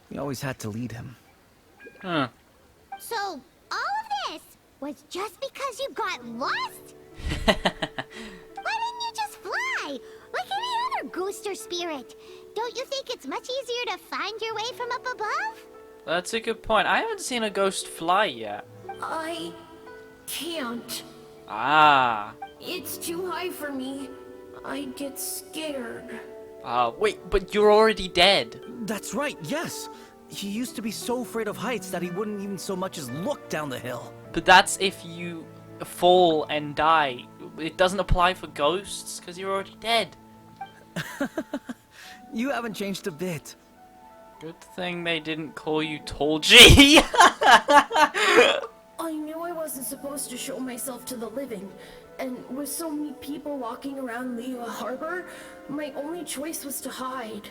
Speaker 3: We always had to lead him.
Speaker 1: Huh.
Speaker 2: So, all of this was just because you got lost? Why didn't you just fly? Like any other ghost or spirit? Don't you think it's much easier to find your way from up above?
Speaker 1: That's a good point. I haven't seen a ghost fly yet.
Speaker 9: I can't.
Speaker 1: Ah.
Speaker 9: It's too high for me. I'd get scared.
Speaker 1: Wait, but you're already dead.
Speaker 3: That's right, yes! He used to be so afraid of heights that he wouldn't even so much as look down the hill.
Speaker 1: But that's if you fall and die. It doesn't apply for ghosts, because you're already dead.
Speaker 3: You haven't changed a bit.
Speaker 1: Good thing they didn't call you Tall G.
Speaker 9: I knew I wasn't supposed to show myself to the living, and with so many people walking around Liyue Harbor, my only choice was to hide.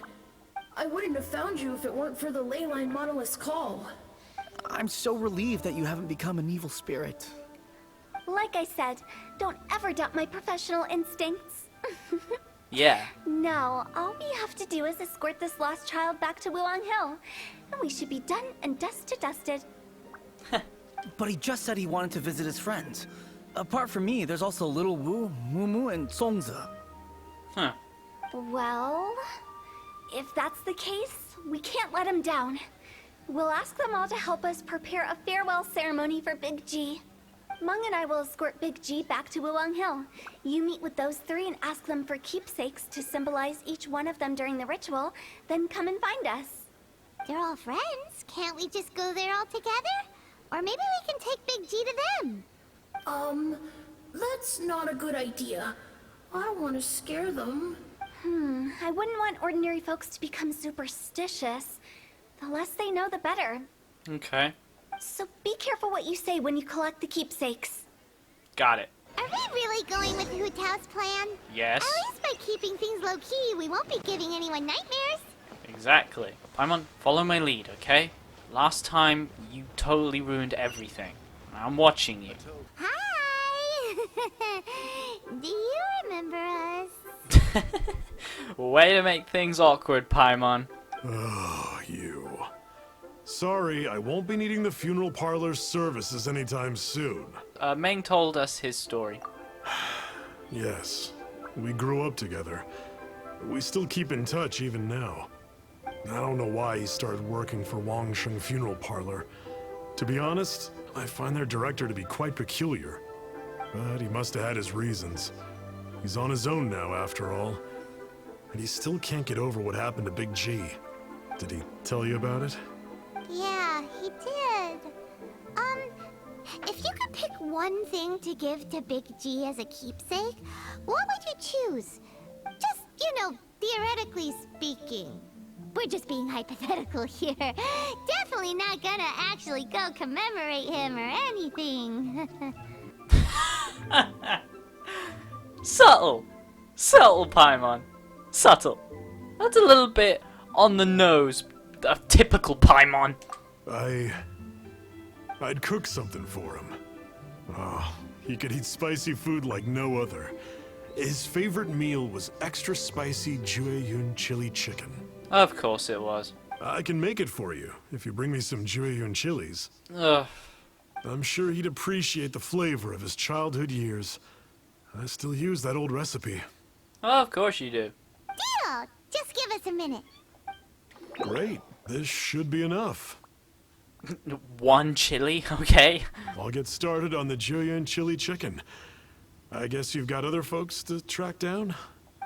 Speaker 9: I wouldn't have found you if it weren't for the Leyline Monolith's call.
Speaker 3: I'm so relieved that you haven't become an evil spirit.
Speaker 4: Like I said, don't ever doubt my professional instincts.
Speaker 1: Yeah.
Speaker 4: Now, all we have to do is escort this lost child back to Wuwang Hill, and we should be done and dust to dusted.
Speaker 3: But he just said he wanted to visit his friends. Apart from me, there's also Little Wu, Mumu, and Songza.
Speaker 1: Huh.
Speaker 4: Well, if that's the case, we can't let him down. We'll ask them all to help us prepare a farewell ceremony for Big G. Meng and I will escort Big G back to Wuwang Hill. You meet with those three and ask them for keepsakes to symbolize each one of them during the ritual, then come and find us.
Speaker 2: They're all friends. Can't we just go there all together? Or maybe we can take Big G to them.
Speaker 9: That's not a good idea. I don't want to scare them.
Speaker 4: I wouldn't want ordinary folks to become superstitious. The less they know, the better.
Speaker 1: Okay.
Speaker 4: So be careful what you say when you collect the keepsakes.
Speaker 1: Got it.
Speaker 2: Are we really going with Hu Tao's plan?
Speaker 1: Yes.
Speaker 2: At least by keeping things low-key, we won't be giving anyone nightmares.
Speaker 1: Exactly. Paimon, follow my lead, okay? Last time, you totally ruined everything. I'm watching you.
Speaker 2: Hi! Do you remember us?
Speaker 1: Way to make things awkward, Paimon.
Speaker 6: Oh, you. Sorry, I won't be needing the funeral parlor's services anytime soon.
Speaker 1: Meng told us his story.
Speaker 6: Yes, we grew up together. We still keep in touch even now. I don't know why he started working for Wangsheng Funeral Parlor. To be honest, I find their director to be quite peculiar. But he must have had his reasons. He's on his own now, after all. And he still can't get over what happened to Big G. Did he tell you about it?
Speaker 2: Yeah, he did. If you could pick one thing to give to Big G as a keepsake, what would you choose? Just, theoretically speaking. We're just being hypothetical here. Definitely not gonna actually go commemorate him or anything.
Speaker 1: Subtle! Subtle, Paimon. Subtle. That's a little bit on the nose of typical Paimon.
Speaker 6: I'd cook something for him. Oh, he could eat spicy food like no other. His favorite meal was extra spicy Jueyun chili chicken.
Speaker 1: Of course it was.
Speaker 6: I can make it for you if you bring me some Jueyun chilies.
Speaker 1: Ugh.
Speaker 6: I'm sure he'd appreciate the flavor of his childhood years. I still use that old recipe.
Speaker 1: Oh, of course you do.
Speaker 2: Deal! Just give us a minute.
Speaker 6: Great. This should be enough.
Speaker 1: One chili, okay?
Speaker 6: I'll get started on the Jueyun chili chicken. I guess you've got other folks to track down?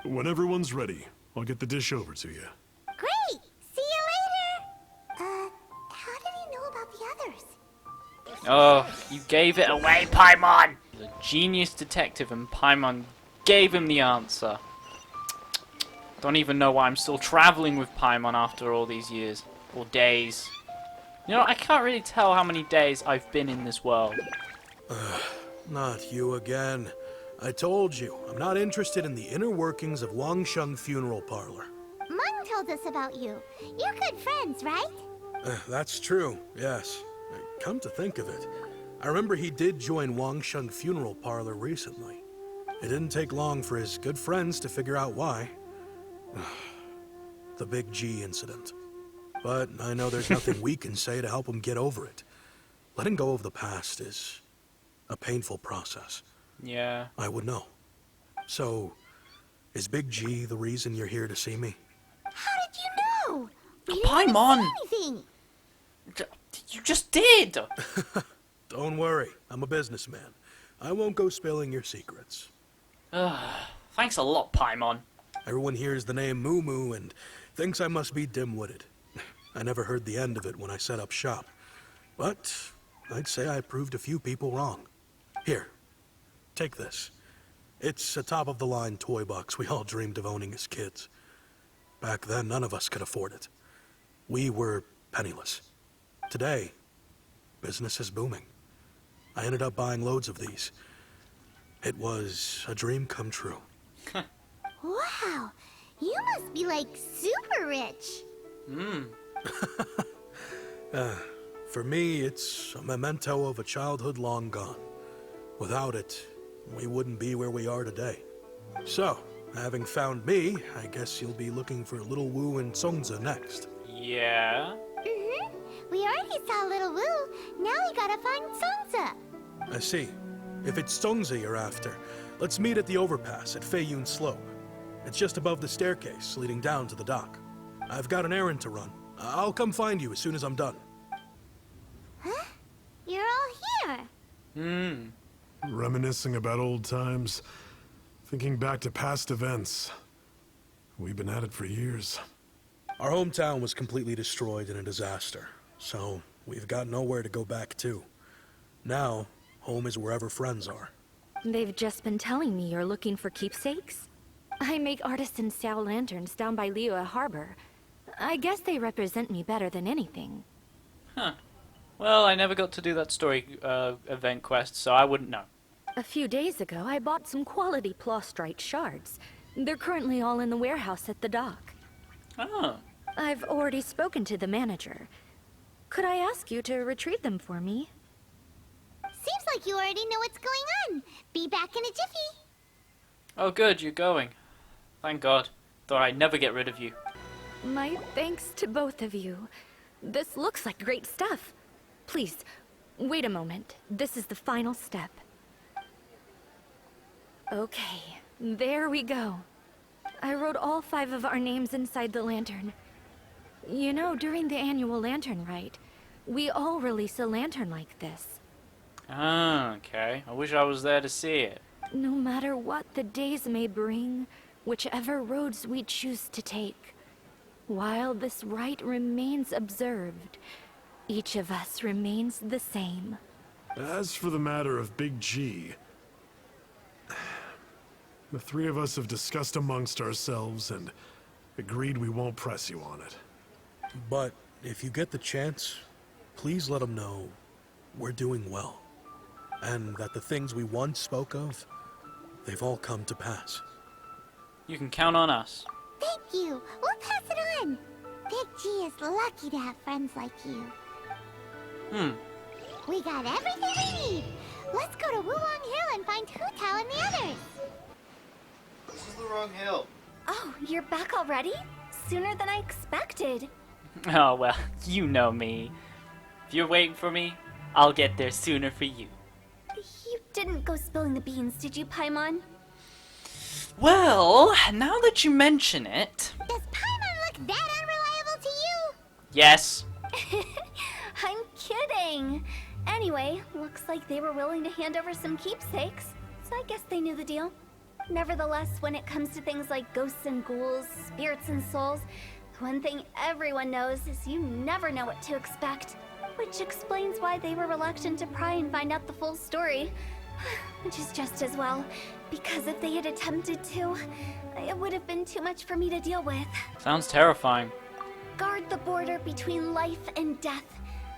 Speaker 6: When everyone's ready, I'll get the dish over to you.
Speaker 2: Great! See you later! How did he know about the others?
Speaker 1: Oh, you gave it away, Paimon! The genius detective, and Paimon gave him the answer. Don't even know why I'm still traveling with Paimon after all these years. Or days. You know, I can't really tell how many days I've been in this world.
Speaker 7: Not you again. I told you, I'm not interested in the inner workings of Wangsheng Funeral Parlor.
Speaker 2: Mung told us about you. You're good friends, right?
Speaker 7: That's true, yes. Come to think of it, I remember he did join Wangsheng Funeral Parlor recently. It didn't take long for his good friends to figure out why. The Big G incident. But I know there's nothing we can say to help him get over it. Letting go of the past is a painful process.
Speaker 1: Yeah.
Speaker 7: I would know. So, is Big G the reason you're here to see me?
Speaker 2: How did you know? We didn't
Speaker 1: Paimon!
Speaker 2: even say anything.
Speaker 1: You just did!
Speaker 7: Don't worry, I'm a businessman. I won't go spilling your secrets.
Speaker 1: Thanks a lot, Paimon.
Speaker 7: Everyone hears the name Moo Moo and thinks I must be dim-witted. I never heard the end of it when I set up shop. But I'd say I proved a few people wrong. Here, take this. It's a top-of-the-line toy box we all dreamed of owning as kids. Back then, none of us could afford it. We were penniless. Today, business is booming. I ended up buying loads of these. It was a dream come true.
Speaker 2: Wow, you must be like super rich.
Speaker 7: For me, it's a memento of a childhood long gone. Without it, we wouldn't be where we are today. So, having found me, I guess you'll be looking for Little Wu and Songza next.
Speaker 1: Yeah?
Speaker 2: We already saw Little Wu. Now we gotta find Songza.
Speaker 7: I see. If it's Songza you're after, let's meet at the overpass at Feiyun Slope. It's just above the staircase leading down to the dock. I've got an errand to run. I'll come find you as soon as I'm done.
Speaker 2: Huh? You're all here.
Speaker 6: Reminiscing about old times, thinking back to past events. We've been at it for years.
Speaker 7: Our hometown was completely destroyed in a disaster, so we've got nowhere to go back to. Now, home is wherever friends are.
Speaker 8: They've just been telling me you're looking for keepsakes? I make artisan Xiao lanterns down by Liyue Harbor. I guess they represent me better than anything.
Speaker 1: Huh. Well, I never got to do that story event quest, so I wouldn't know.
Speaker 8: A few days ago, I bought some quality plaustrite shards. They're currently all in the warehouse at the dock.
Speaker 1: Oh.
Speaker 8: I've already spoken to the manager. Could I ask you to retrieve them for me?
Speaker 2: Seems like you already know what's going on. Be back in a jiffy.
Speaker 1: Oh good, you're going. Thank God. Thought I'd never get rid of you.
Speaker 8: My thanks to both of you. This looks like great stuff. Please, wait a moment. This is the final step. Okay, there we go. I wrote all 5 of our names inside the lantern. You know, during the annual lantern rite, we all release a lantern like this.
Speaker 1: Ah, okay. I wish I was there to see it.
Speaker 8: No matter what the days may bring, whichever roads we choose to take, while this rite remains observed, each of us remains the same.
Speaker 6: As for the matter of Big G, the three of us have discussed amongst ourselves and agreed we won't press you on it.
Speaker 7: But if you get the chance, please let them know we're doing well. And that the things we once spoke of, they've all come to pass.
Speaker 1: You can count on us.
Speaker 2: Thank you. We'll pass it on. Big G is lucky to have friends like you. We got everything we need. Let's go to Wulong Hill and find Hu Tao and the others.
Speaker 10: This is the wrong hill.
Speaker 4: Oh, you're back already? Sooner than I expected.
Speaker 1: Oh, well, you know me. If you're waiting for me, I'll get there sooner for you.
Speaker 4: You didn't go spilling the beans, did you, Paimon?
Speaker 1: Well, now that you mention it...
Speaker 2: Does Paimon look that unreliable to you?
Speaker 1: Yes.
Speaker 4: I'm kidding. Anyway, looks like they were willing to hand over some keepsakes, so I guess they knew the deal. Nevertheless, when it comes to things like ghosts and ghouls, spirits and souls, the one thing everyone knows is you never know what to expect. Which explains why they were reluctant to pry and find out the full story. Which is just as well, because if they had attempted to, it would have been too much for me to deal with.
Speaker 1: Sounds terrifying.
Speaker 4: Guard the border between life and death.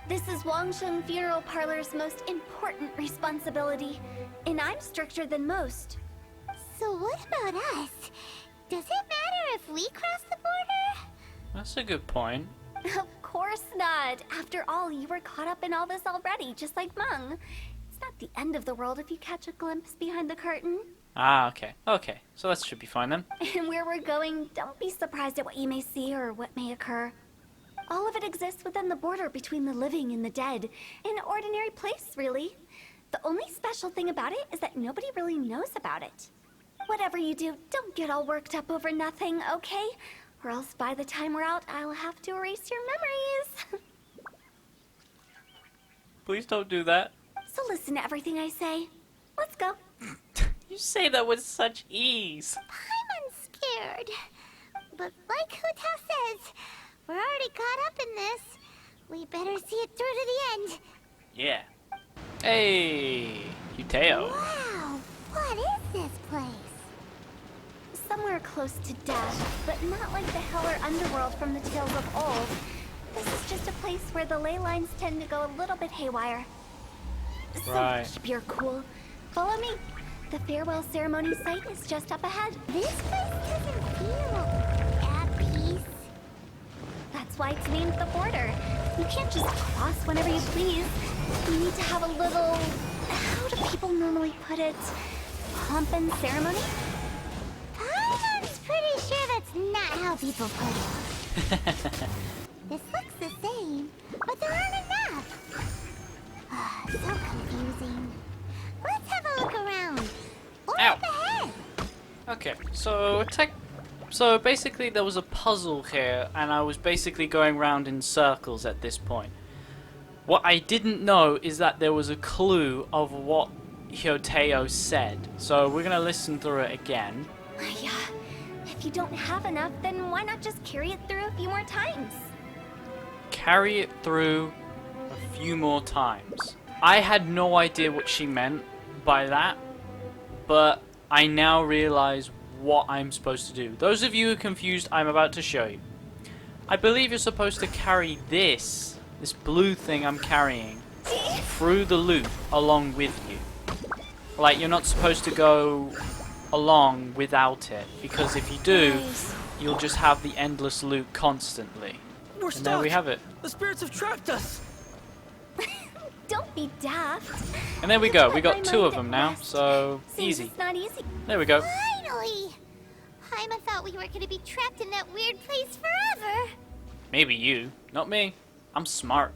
Speaker 4: This is Wangsheng Funeral Parlor's most important responsibility, and I'm stricter than most.
Speaker 2: So what about us? Does it matter if we cross the border?
Speaker 1: That's a good point.
Speaker 4: Of course not. After all, you were caught up in all this already, just like Meng. It's not the end of the world if you catch a glimpse behind the curtain.
Speaker 1: Ah, okay. Okay, so that should be fine then.
Speaker 4: And where we're going, don't be surprised at what you may see or what may occur. All of it exists within the border between the living and the dead. An ordinary place, really. The only special thing about it is that nobody really knows about it. Whatever you do, don't get all worked up over nothing, okay? Or else by the time we're out, I'll have to erase your memories.
Speaker 1: Please don't do that.
Speaker 4: So listen to everything I say. Let's go.
Speaker 1: You say that with such ease.
Speaker 2: Paimon's scared. But like Hu Tao says, we're already caught up in this. We better see it through to the end.
Speaker 1: Yeah. Hey, Hu Tao.
Speaker 2: Wow, what is this place?
Speaker 4: Somewhere close to death, but not like the hell or underworld from the tales of old. This is just a place where the ley lines tend to go a little bit haywire.
Speaker 1: Right.
Speaker 4: So keep your cool. Follow me. The farewell ceremony site is just up ahead.
Speaker 2: This place doesn't feel at peace.
Speaker 4: That's why it's named the border. You can't just cross whenever you please. You need to have a little... How do people normally put it? Pomp and ceremony?
Speaker 2: Paimon's pretty sure that's not how people put it. This looks the same, but there aren't enough. So confusing. Let's have a look around. Or
Speaker 1: Ow.
Speaker 2: up ahead.
Speaker 1: Okay, so basically there was a puzzle here, and I was basically going round in circles at this point. What I didn't know is that there was a clue of what Hu Tao said. So we're gonna listen through it again.
Speaker 4: Yeah. If you don't have enough, then why not just carry it through a few more times?
Speaker 1: Carry it through a few more times. I had no idea what she meant by that, but I now realize what I'm supposed to do. Those of you who are confused, I'm about to show you. I believe you're supposed to carry this blue thing I'm carrying, through the loop along with you. Like, you're not supposed to go along without it, because if you do, you'll just have the endless loop constantly.
Speaker 3: We're
Speaker 1: And there we have it.
Speaker 3: The spirits have trapped us.
Speaker 4: Don't be daft.
Speaker 1: And there we go. We got two of them now, so
Speaker 4: Seems
Speaker 1: easy.
Speaker 4: it's not easy.
Speaker 1: There we go.
Speaker 2: Finally! Paimon thought we were gonna be trapped in that weird place forever.
Speaker 1: Maybe you, not me. I'm smart.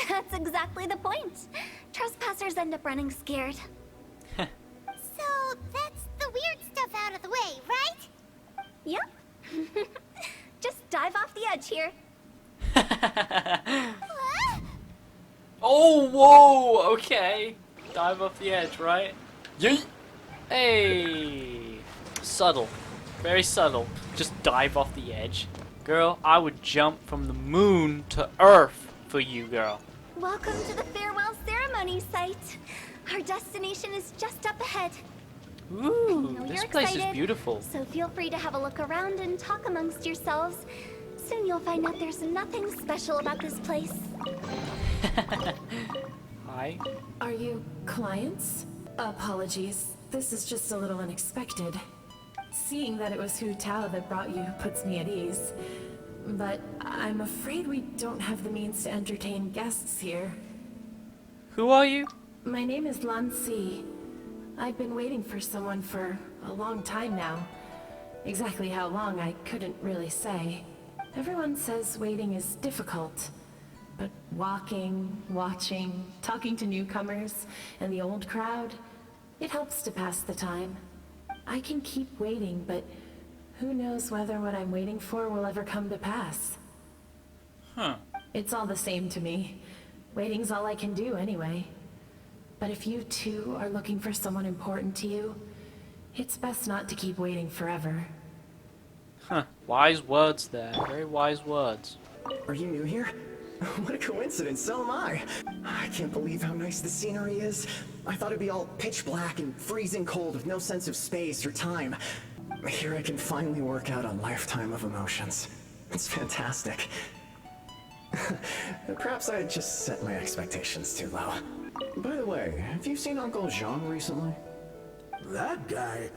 Speaker 4: That's exactly the point. Trespassers end up running scared.
Speaker 2: So that's the weird stuff out of the way, right?
Speaker 4: Yep. Just dive off the edge here.
Speaker 1: Oh, whoa, okay. Dive off the edge, right? Yeet. Hey. Subtle. Very subtle. Just dive off the edge. Girl, I would jump from the moon to Earth for you, girl.
Speaker 4: Welcome to the farewell ceremony site. Our destination is just up ahead.
Speaker 1: Ooh,
Speaker 4: I know
Speaker 1: this
Speaker 4: you're
Speaker 1: place is
Speaker 4: excited,
Speaker 1: beautiful.
Speaker 4: So feel free to have a look around and talk amongst yourselves. Soon you'll find out there's nothing special about this place.
Speaker 1: Hi.
Speaker 9: Are you clients? Apologies. This is just a little unexpected. Seeing that it was Hu Tao that brought you puts me at ease. But I'm afraid we don't have the means to entertain guests here.
Speaker 1: Who are you?
Speaker 9: My name is Lan Si. I've been waiting for someone for a long time now. Exactly how long, I couldn't really say. Everyone says waiting is difficult. But walking, watching, talking to newcomers, and the old crowd, it helps to pass the time. I can keep waiting, but who knows whether what I'm waiting for will ever come to pass.
Speaker 1: Huh.
Speaker 9: It's all the same to me. Waiting's all I can do anyway. But if you too are looking for someone important to you, it's best not to keep waiting forever.
Speaker 1: Huh. Wise words there. Very wise words.
Speaker 11: Are you new here? What a coincidence, so am I. I can't believe how nice the scenery is. I thought it'd be all pitch black and freezing cold with no sense of space or time. Here I can finally work out a lifetime of emotions. It's fantastic. Perhaps I just set my expectations too low. By the way, have you seen Uncle Jean recently?
Speaker 12: That guy?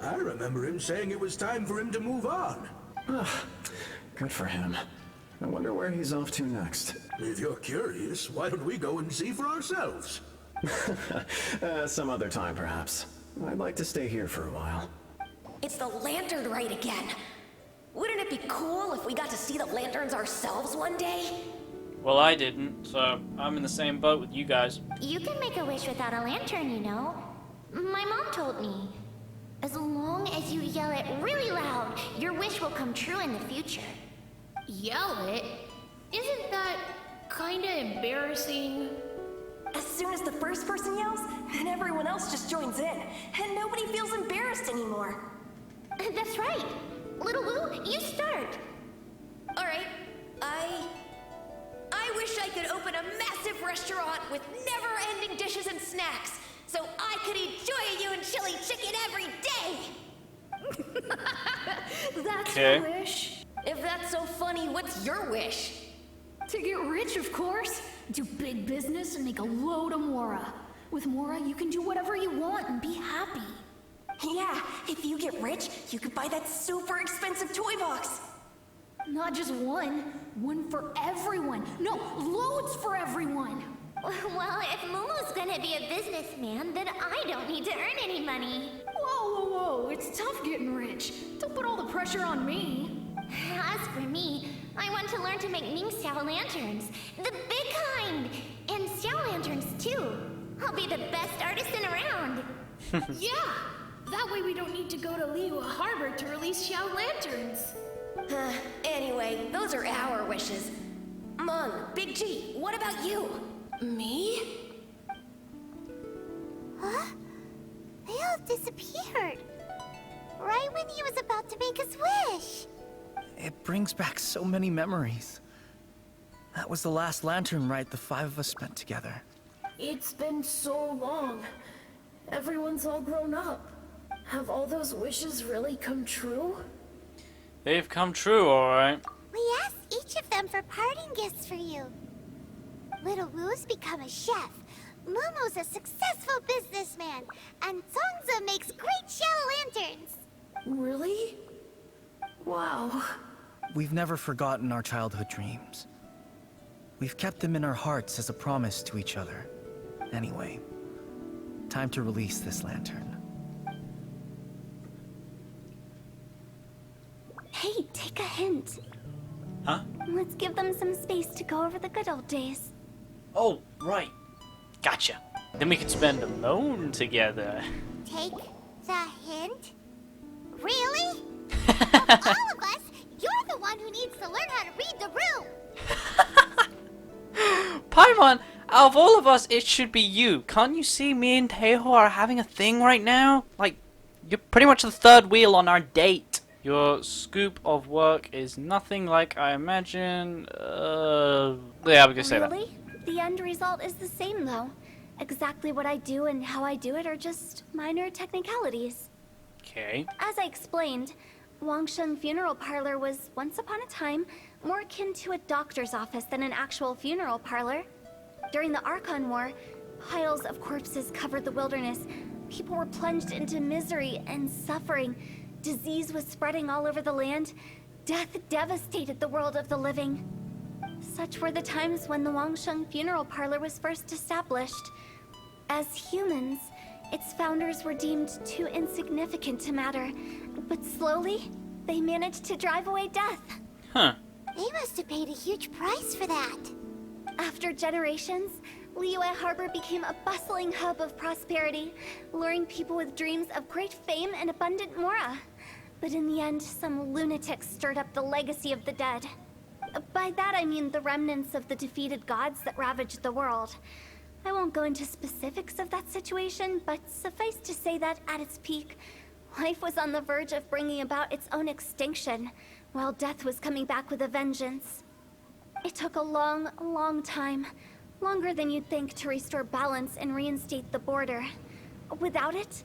Speaker 12: I remember him saying it was time for him to move on.
Speaker 11: Good for him. I wonder where he's off to next.
Speaker 12: If you're curious, why don't we go and see for ourselves?
Speaker 11: Some other time, perhaps. I'd like to stay here for a while.
Speaker 13: It's the lantern rite again. Wouldn't it be cool if we got to see the lanterns ourselves one day?
Speaker 1: Well, I didn't, so I'm in the same boat with you guys.
Speaker 2: You can make a wish without a lantern, you know. My mom told me. As long as you yell it really loud, your wish will come true in the future.
Speaker 9: Yell it? Isn't that kinda embarrassing?
Speaker 13: As soon as the first person yells, then everyone else just joins in, and nobody feels embarrassed anymore.
Speaker 2: That's right. Little Wu, you start.
Speaker 13: Alright, I wish I could open a massive restaurant with never-ending dishes and snacks, so I could eat Joy-You and chili chicken every day!
Speaker 9: That's
Speaker 1: Okay.
Speaker 9: your wish?
Speaker 13: If that's so funny, what's your wish?
Speaker 5: To get rich, of course. Do big business and make a load of Mora. With Mora, you can do whatever you want and be happy.
Speaker 13: Yeah, if you get rich, you could buy that super expensive toy box.
Speaker 5: Not just one. One for everyone. No, loads for everyone.
Speaker 2: Well, if Momo's gonna be a businessman, then I don't need to earn any money.
Speaker 5: Whoa, whoa, whoa. It's tough getting rich. Don't put all the pressure on me.
Speaker 2: As for me, I want to learn to make Ming Xiao lanterns. The big kind! And Xiao lanterns, too. I'll be the best artisan around.
Speaker 9: Yeah! That way we don't need to go to Liyue Harbor to release Xiao lanterns.
Speaker 13: Anyway, those are our wishes. Mung, Big G, what about you?
Speaker 9: Me?
Speaker 2: Huh? They all disappeared. Right when he was about to make his wish.
Speaker 3: It brings back so many memories. That was the last lantern rite the five of us spent together.
Speaker 9: It's been so long. Everyone's all grown up. Have all those wishes really come true?
Speaker 1: They've come true, alright.
Speaker 2: We asked each of them for parting gifts for you. Little Wu's become a chef. Momo's a successful businessman. And Zongza makes great Xiao lanterns.
Speaker 9: Really? Wow.
Speaker 3: We've never forgotten our childhood dreams. We've kept them in our hearts as a promise to each other. Anyway, time to release this lantern.
Speaker 4: Hey, take a hint.
Speaker 1: Huh?
Speaker 4: Let's give them some space to go over the good old days.
Speaker 1: Oh, right. Gotcha. Then we could spend alone together.
Speaker 2: Take the hint? Really? Of all of us, you're the one who needs to learn how to read the room.
Speaker 1: Paimon, out of all of us, it should be you. Can't you see me and Teho are having a thing right now? Like, you're pretty much the third wheel on our date. Your scoop of work is nothing like I imagine. Yeah, we can say that.
Speaker 4: Really? The end result is the same, though. Exactly what I do and how I do it are just minor technicalities.
Speaker 1: Okay.
Speaker 4: As I explained, Wangsheng Funeral Parlor was, once upon a time, more akin to a doctor's office than an actual funeral parlor. During the Archon War, piles of corpses covered the wilderness. People were plunged into misery and suffering. Disease was spreading all over the land. Death devastated the world of the living. Such were the times when the Wangsheng Funeral Parlor was first established. As humans, its founders were deemed too insignificant to matter, but slowly, they managed to drive away death.
Speaker 1: Huh.
Speaker 2: They must have paid a huge price for that.
Speaker 4: After generations, Liyue Harbor became a bustling hub of prosperity, luring people with dreams of great fame and abundant mora. But in the end, some lunatics stirred up the legacy of the dead. By that I mean the remnants of the defeated gods that ravaged the world. I won't go into specifics of that situation, but suffice to say that at its peak, life was on the verge of bringing about its own extinction, while death was coming back with a vengeance. It took a long, long time, longer than you'd think, to restore balance and reinstate the border. Without it,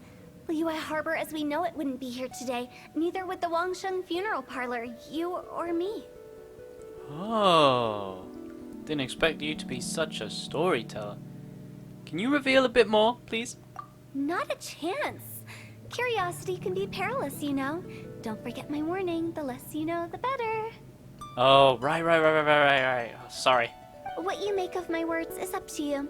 Speaker 4: Liyue Harbor as we know it wouldn't be here today, neither would the Wangsheng Funeral Parlor, you or me.
Speaker 1: Oh. Didn't expect you to be such a storyteller. Can you reveal a bit more, please?
Speaker 4: Not a chance. Curiosity can be perilous, you know. Don't forget my warning, the less you know, the better.
Speaker 1: Oh, right. Oh, sorry.
Speaker 4: What you make of my words is up to you.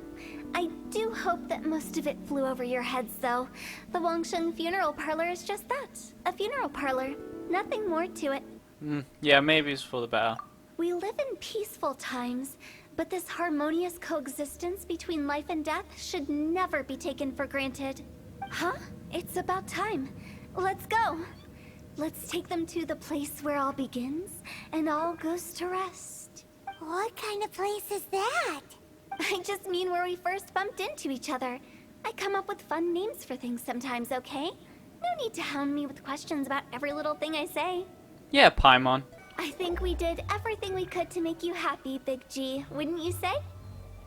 Speaker 4: I do hope that most of it flew over your heads, though. The Wangsheng Funeral Parlor is just that, a funeral parlor. Nothing more to it.
Speaker 1: Yeah, maybe it's for the better.
Speaker 4: We live in peaceful times, but this harmonious coexistence between life and death should never be taken for granted. Huh? It's about time. Let's go. Let's take them to the place where all begins and all goes to rest.
Speaker 2: What kind of place is that?
Speaker 4: I just mean where we first bumped into each other. I come up with fun names for things sometimes, okay? No need to hound me with questions about every little thing I say.
Speaker 1: Yeah, Paimon.
Speaker 4: I think we did everything we could to make you happy, Big G, wouldn't you say?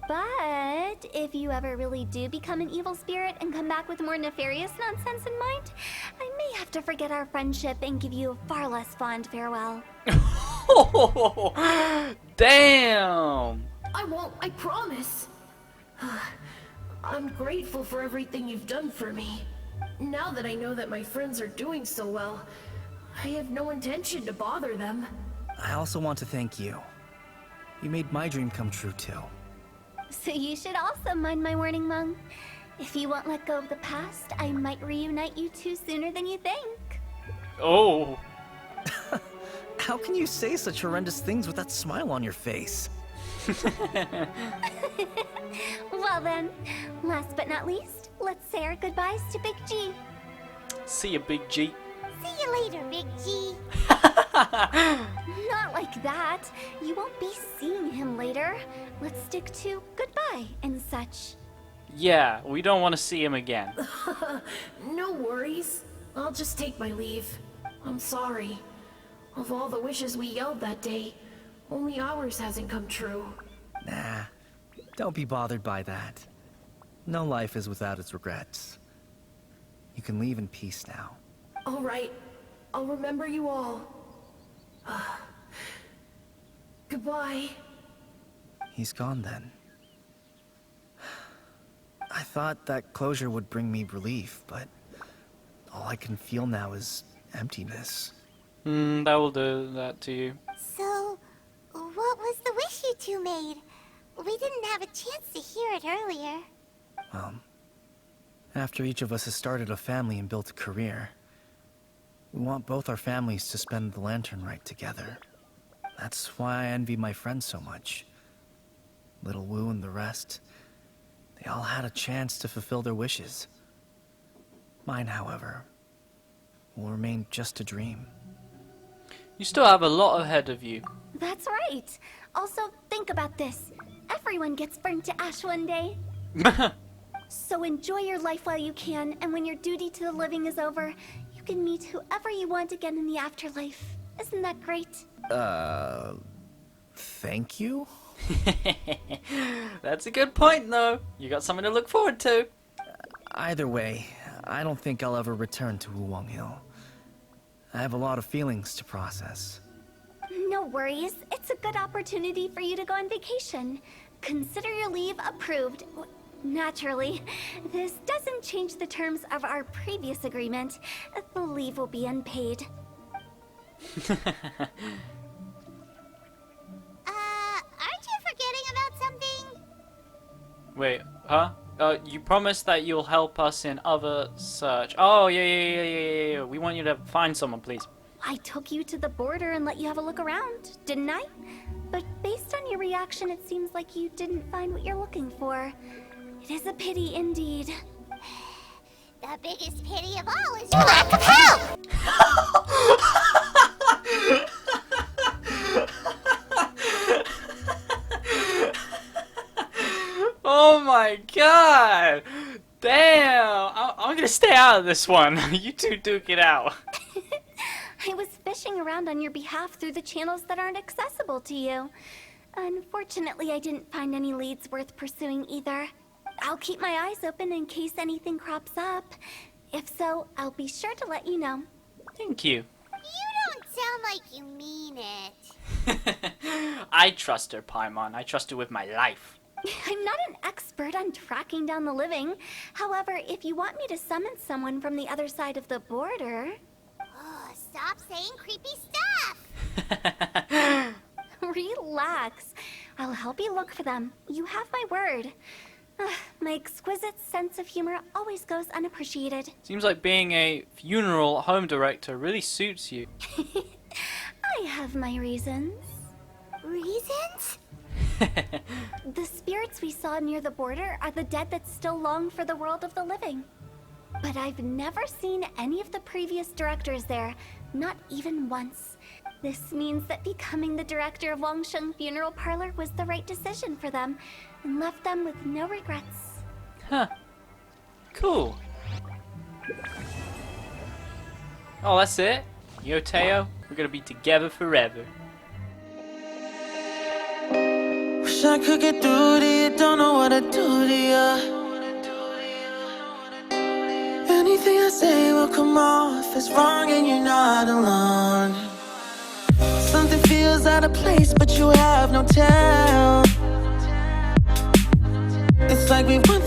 Speaker 4: But if you ever really do become an evil spirit and come back with more nefarious nonsense in mind, I may have to forget our friendship and give you a far less fond farewell.
Speaker 1: Damn!
Speaker 9: I won't, I promise. I'm grateful for everything you've done for me. Now that I know that my friends are doing so well, I have no intention to bother them.
Speaker 3: I also want to thank you. You made my dream come true, too.
Speaker 4: So you should also mind my warning, Mung. If you won't let go of the past, I might reunite you two sooner than you think.
Speaker 1: Oh.
Speaker 3: How can you say such horrendous things with that smile on your face?
Speaker 4: Well then, last but not least, let's say our goodbyes to Big G.
Speaker 1: See you, Big G.
Speaker 2: See you later, Big G.
Speaker 4: Not like that. You won't be seeing him later. Let's stick to goodbye and such.
Speaker 1: Yeah, we don't want to see him again.
Speaker 9: No worries. I'll just take my leave. I'm sorry. Of all the wishes we yelled that day, only ours hasn't come true.
Speaker 3: Nah, don't be bothered by that. No life is without its regrets. You can leave in peace now.
Speaker 9: All right. I'll remember you all. Goodbye.
Speaker 3: He's gone then. I thought that closure would bring me relief, but all I can feel now is emptiness.
Speaker 1: That will do that to you.
Speaker 2: So, what was the wish you two made? We didn't have a chance to hear it earlier.
Speaker 3: Well, after each of us has started a family and built a career, we want both our families to spend the Lantern Rite together. That's why I envy my friends so much. Little Wu and the rest, they all had a chance to fulfill their wishes. Mine, however, will remain just a dream.
Speaker 1: You still have a lot ahead of you.
Speaker 4: That's right. Also, think about this. Everyone gets burnt to ash one day. So enjoy your life while you can, and when your duty to the living is over, you can meet whoever you want again in the afterlife. Isn't that great?
Speaker 3: Thank you?
Speaker 1: That's a good point, though. You got something to look forward to.
Speaker 3: Either way, I don't think I'll ever return to Wuwang Hill. I have a lot of feelings to process.
Speaker 4: No worries. It's a good opportunity for you to go on vacation. Consider your leave approved. Naturally, this doesn't change the terms of our previous agreement. The leave will be unpaid.
Speaker 2: Aren't you forgetting about something?
Speaker 1: Wait, huh? You promised that you'll help us in other search. Oh, yeah. We want you to find someone, please.
Speaker 4: I took you to the border and let you have a look around, didn't I? But based on your reaction, it seems like you didn't find what you're looking for. It is a pity indeed.
Speaker 2: The biggest pity of all is your lack of help!
Speaker 1: Oh my god! Damn! I'm gonna stay out of this one. You two duke it out.
Speaker 4: I was fishing around on your behalf through the channels that aren't accessible to you. Unfortunately, I didn't find any leads worth pursuing either. I'll keep my eyes open in case anything crops up. If so, I'll be sure to let you know.
Speaker 1: Thank you.
Speaker 2: You don't sound like you mean it.
Speaker 1: I trust her, Paimon. I trust her with my life.
Speaker 4: I'm not an expert on tracking down the living. However, if you want me to summon someone from the other side of the border...
Speaker 2: Oh, stop saying creepy stuff!
Speaker 4: Relax. I'll help you look for them. You have my word. My exquisite sense of humor always goes unappreciated.
Speaker 1: Seems like being a funeral home director really suits you.
Speaker 4: I have my reasons.
Speaker 2: Reasons?
Speaker 4: The spirits we saw near the border are the dead that still long for the world of the living. But I've never seen any of the previous directors there, not even once. This means that becoming the director of Wangsheng Funeral Parlor was the right decision for them, and left them with no regrets.
Speaker 1: Huh. Cool. Oh, that's it? Yo, Tao, we're gonna be together forever.
Speaker 14: Wish I could get through to you, don't know what to do to you. Anything I say will come off as wrong and you're not alone. Something feels out of place, but you have no tell. It's like we want